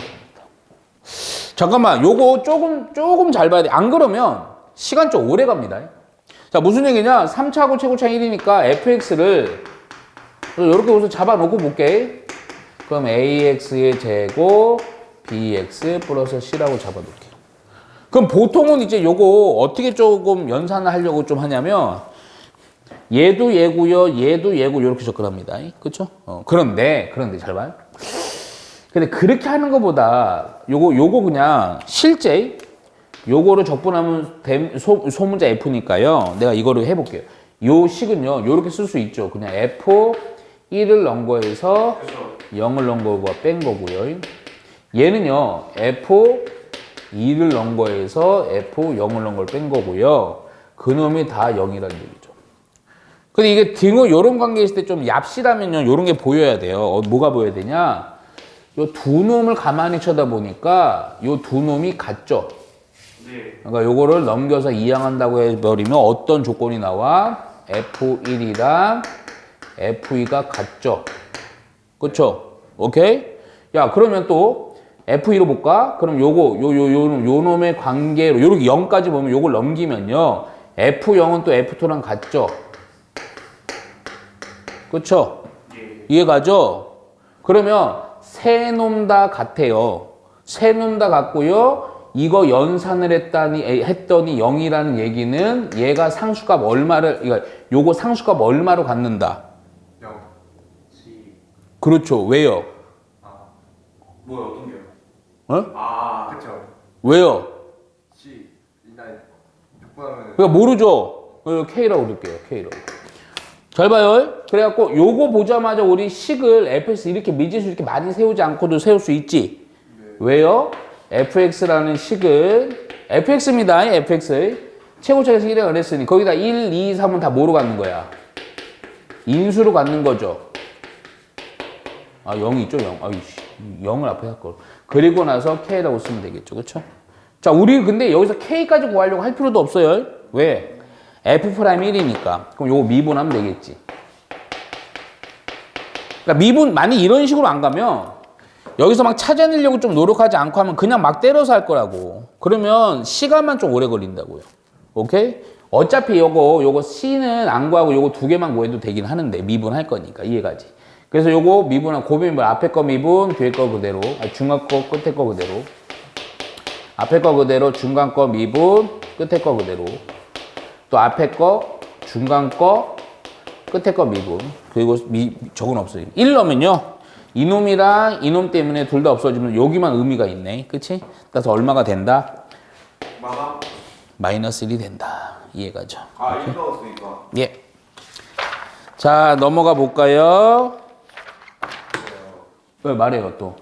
잠깐만, 요거 조금 잘 봐야 돼. 안 그러면 시간 좀 오래 갑니다. 자, 무슨 얘기냐? 3차하고 최고차 1이니까 fx를 이렇게 우선 잡아놓고 볼게. 그럼 ax의 제곱 bx 플러스 c라고 잡아놓을게요. 그럼 보통은 이제 요거 어떻게 조금 연산을 하려고 좀 하냐면 얘도 얘고요, 얘도 얘고 이렇게 접근합니다. 그렇죠? 그런데 잘 봐요. 근데 그렇게 하는 것보다 요거 그냥 실제 요거를 적분하면 소문자 f니까요. 내가 이거를 해볼게요. 요 식은요, 요렇게 쓸 수 있죠. 그냥 f1을 넣은 거에서 0을 넣은 거고 뺀 거고요. 얘는요, f2를 넣은 거에서 f0을 넣은 걸 뺀 거고요. 그놈이 다 0이라는 얘기죠. 근데 이게 등호 요런 관계 있을 때 좀 얍실하면요, 요런 게 보여야 돼요. 뭐가 보여야 되냐? 요 두 놈을 가만히 쳐다보니까 요 두 놈이 같죠? 예. 그러니까 요거를 넘겨서 이항한다고 해버리면 어떤 조건이 나와? F1이랑 F2가 같죠. 그쵸? 오케이? 야, 그러면 또 F2로 볼까? 그럼 요 놈의 관계로, 요렇게 0까지 보면 요걸 넘기면요. F0은 또 F2랑 같죠? 그쵸? 예. 이해가죠? 그러면 세 놈 다 같아요. 세 놈 다 같고요. 이거 연산을 했더니 0이라는 얘기는 얘가 상수값 얼마를, 그러니까 요거 상수값 얼마로 갖는다. 0. C. 그렇죠. 왜요? 뭐야 어떤 게요? 어? 아. 그쵸. 왜요? C. 일단 족보하면 그러니까 모르죠? K라고 그럴게요. K라고. 잘 봐요. 그래갖고 요거 보자마자 우리 식을 fx 이렇게 미지수 이렇게 많이 세우지 않고도 세울 수 있지. 왜요? fx라는 식은 fx입니다. fx. 최고차에서 1을 했으니 거기다 1, 2, 3은 다 뭐로 갖는 거야? 인수로 갖는 거죠. 아, 0이 있죠, 0. 아이씨. 0을 앞에 할 걸. 그리고 나서 K라고 쓰면 되겠죠. 그쵸? 자, 우리 근데 여기서 K까지 구하려고 할 필요도 없어요. 왜? F'1이니까. 그럼 요거 미분하면 되겠지. 그러니까 미분, 많이 이런 식으로 안 가면 여기서 막 찾아내려고 좀 노력하지 않고 하면 그냥 막 때려서 할 거라고. 그러면 시간만 좀 오래 걸린다고요. 오케이? 어차피 요거 C는 안 구하고 요거 두 개만 구해도 되긴 하는데 미분할 거니까 이해가지. 그래서 요거 미분한 고비미분 앞에 거 미분 뒤에 거 그대로 중간 거 끝에 거 그대로 앞에 거 그대로 중간 거 미분 끝에 거 그대로 또 앞에 거 중간 거 끝에 거 미분 그리고 저건 없어요. 1 넣으면요 이놈이랑 이놈 때문에 둘 다 없어지면 여기만 의미가 있네. 그치? 따라서 얼마가 된다? 마감. 마이너스 1이 된다. 이해가죠? 아, 1 넣었으니까. 예. 자 넘어가 볼까요? 왜 말해요 또?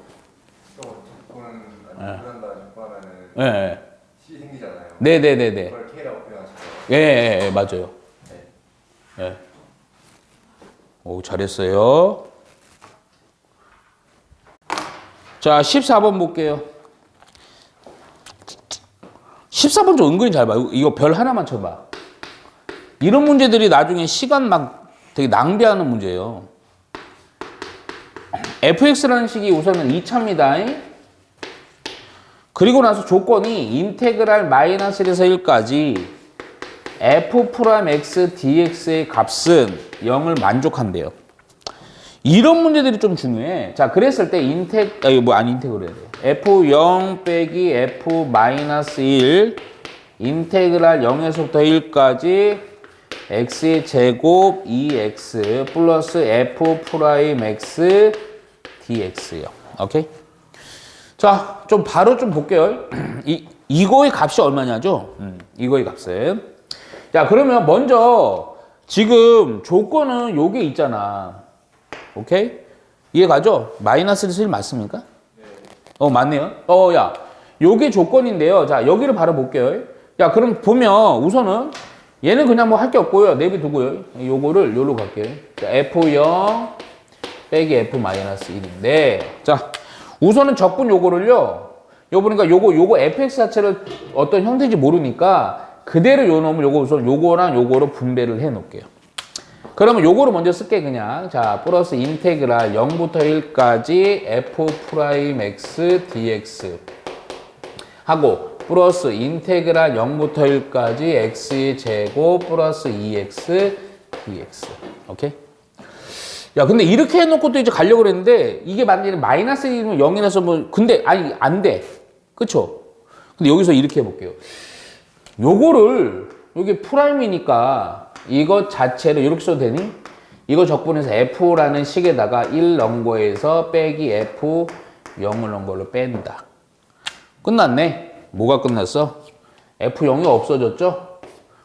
족보는 불난다 족보하면은 예. 예. C 생기잖아요. 네네네네. 그걸 K라고 표현하시죠. 예, 예, 예, 맞아요. 예. 오, 잘했어요. 자, 14번 볼게요. 14번 좀 은근히 잘 봐. 이거 별 하나만 쳐봐. 이런 문제들이 나중에 시간 막 되게 낭비하는 문제예요. fx라는 식이 우선은 2차입니다. 그리고 나서 조건이 인테그랄 마이너스 1에서 1까지 f 프라임 x dx의 값은 0을 만족한대요. 이런 문제들이 좀 중요해. 자, 그랬을 때 인테그랄 f0 빼기 f 마이너스 1 인테그랄 0에서부터 1까지 x의 제곱 2x 플러스 f 프라임 x dx요. 오케이? 자, 좀 바로 좀 볼게요. 이거의 값이 얼마냐죠? 이거의 값은. 자, 그러면 먼저 지금 조건은 요게 있잖아. 오케이? 이해가죠? 마이너스 1 맞습니까? 네. 맞네요. 야, 요게 조건인데요. 자, 여기를 바로 볼게요. 야, 그럼 보면 우선은 얘는 그냥 뭐 할 게 없고요. 내비두고요. 요거를 요로 갈게요. 자, F0 빼기 F 마이너스 1인데, 자, 우선은 적분 요거를요. 그러니까 요거 fx 자체를 어떤 형태인지 모르니까 그대로 요 놈을 요거 우선 요거랑 요거로 분배를 해 놓을게요. 그러면 요거를 먼저 쓸게 그냥. 자, 플러스 인테그랄 0부터 1까지 f 프라임 x dx 하고 플러스 인테그랄 0부터 1까지 x의 제곱 플러스 2x dx. 오케이? 야, 근데 이렇게 해놓고 또 이제 가려고 그랬는데, 이게 만약에 마이너스 1이면 0이라서 뭐, 근데, 아니, 안 돼. 그쵸? 근데 여기서 이렇게 해볼게요. 요거를, 요게 프라임이니까, 이거 자체를 이렇게 써도 되니? 이거 적분해서 f라는 식에다가 1 넣은 거에서 빼기 f 0을 넣은 걸로 뺀다. 끝났네. 뭐가 끝났어? f0이 없어졌죠?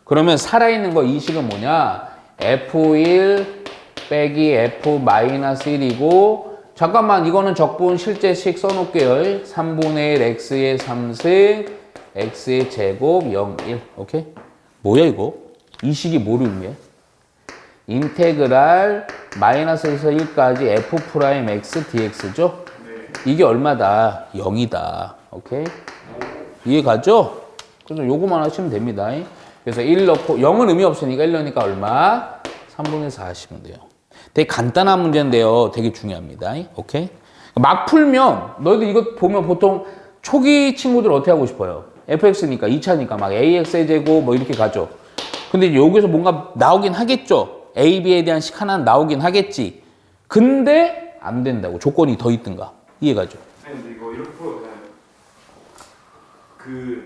그러면 살아있는 거 이 식은 뭐냐? f1 빼기 f-1이고 잠깐만 이거는 적분 실제식 써놓을게요. 3분의 1 x의 3승 x의 제곱 0, 1 오케이? 뭐야 이거? 이 식이 뭐를 의미해? 인테그랄 마이너스에서 1까지 f 프라임 x dx죠? 이게 얼마다? 0이다. 오케이? 이해 가죠? 그래서 요거만 하시면 됩니다. 그래서 1 넣고 0은 의미 없으니까 1 넣으니까 얼마? 3분의 4 하시면 돼요. 되게 간단한 문제인데요. 되게 중요합니다. 오케이? 막 풀면 너희들 이거 보면 보통 초기 친구들 어떻게 하고 싶어요? fx니까 2차니까 막 ax의 제곱 뭐 이렇게 가죠. 근데 여기서 뭔가 나오긴 하겠죠. a, b에 대한 식 하나는 나오긴 하겠지. 근데 안 된다고. 조건이 더 있든가. 이해가죠? 근데 이거 이렇게 풀어도 되나요? 그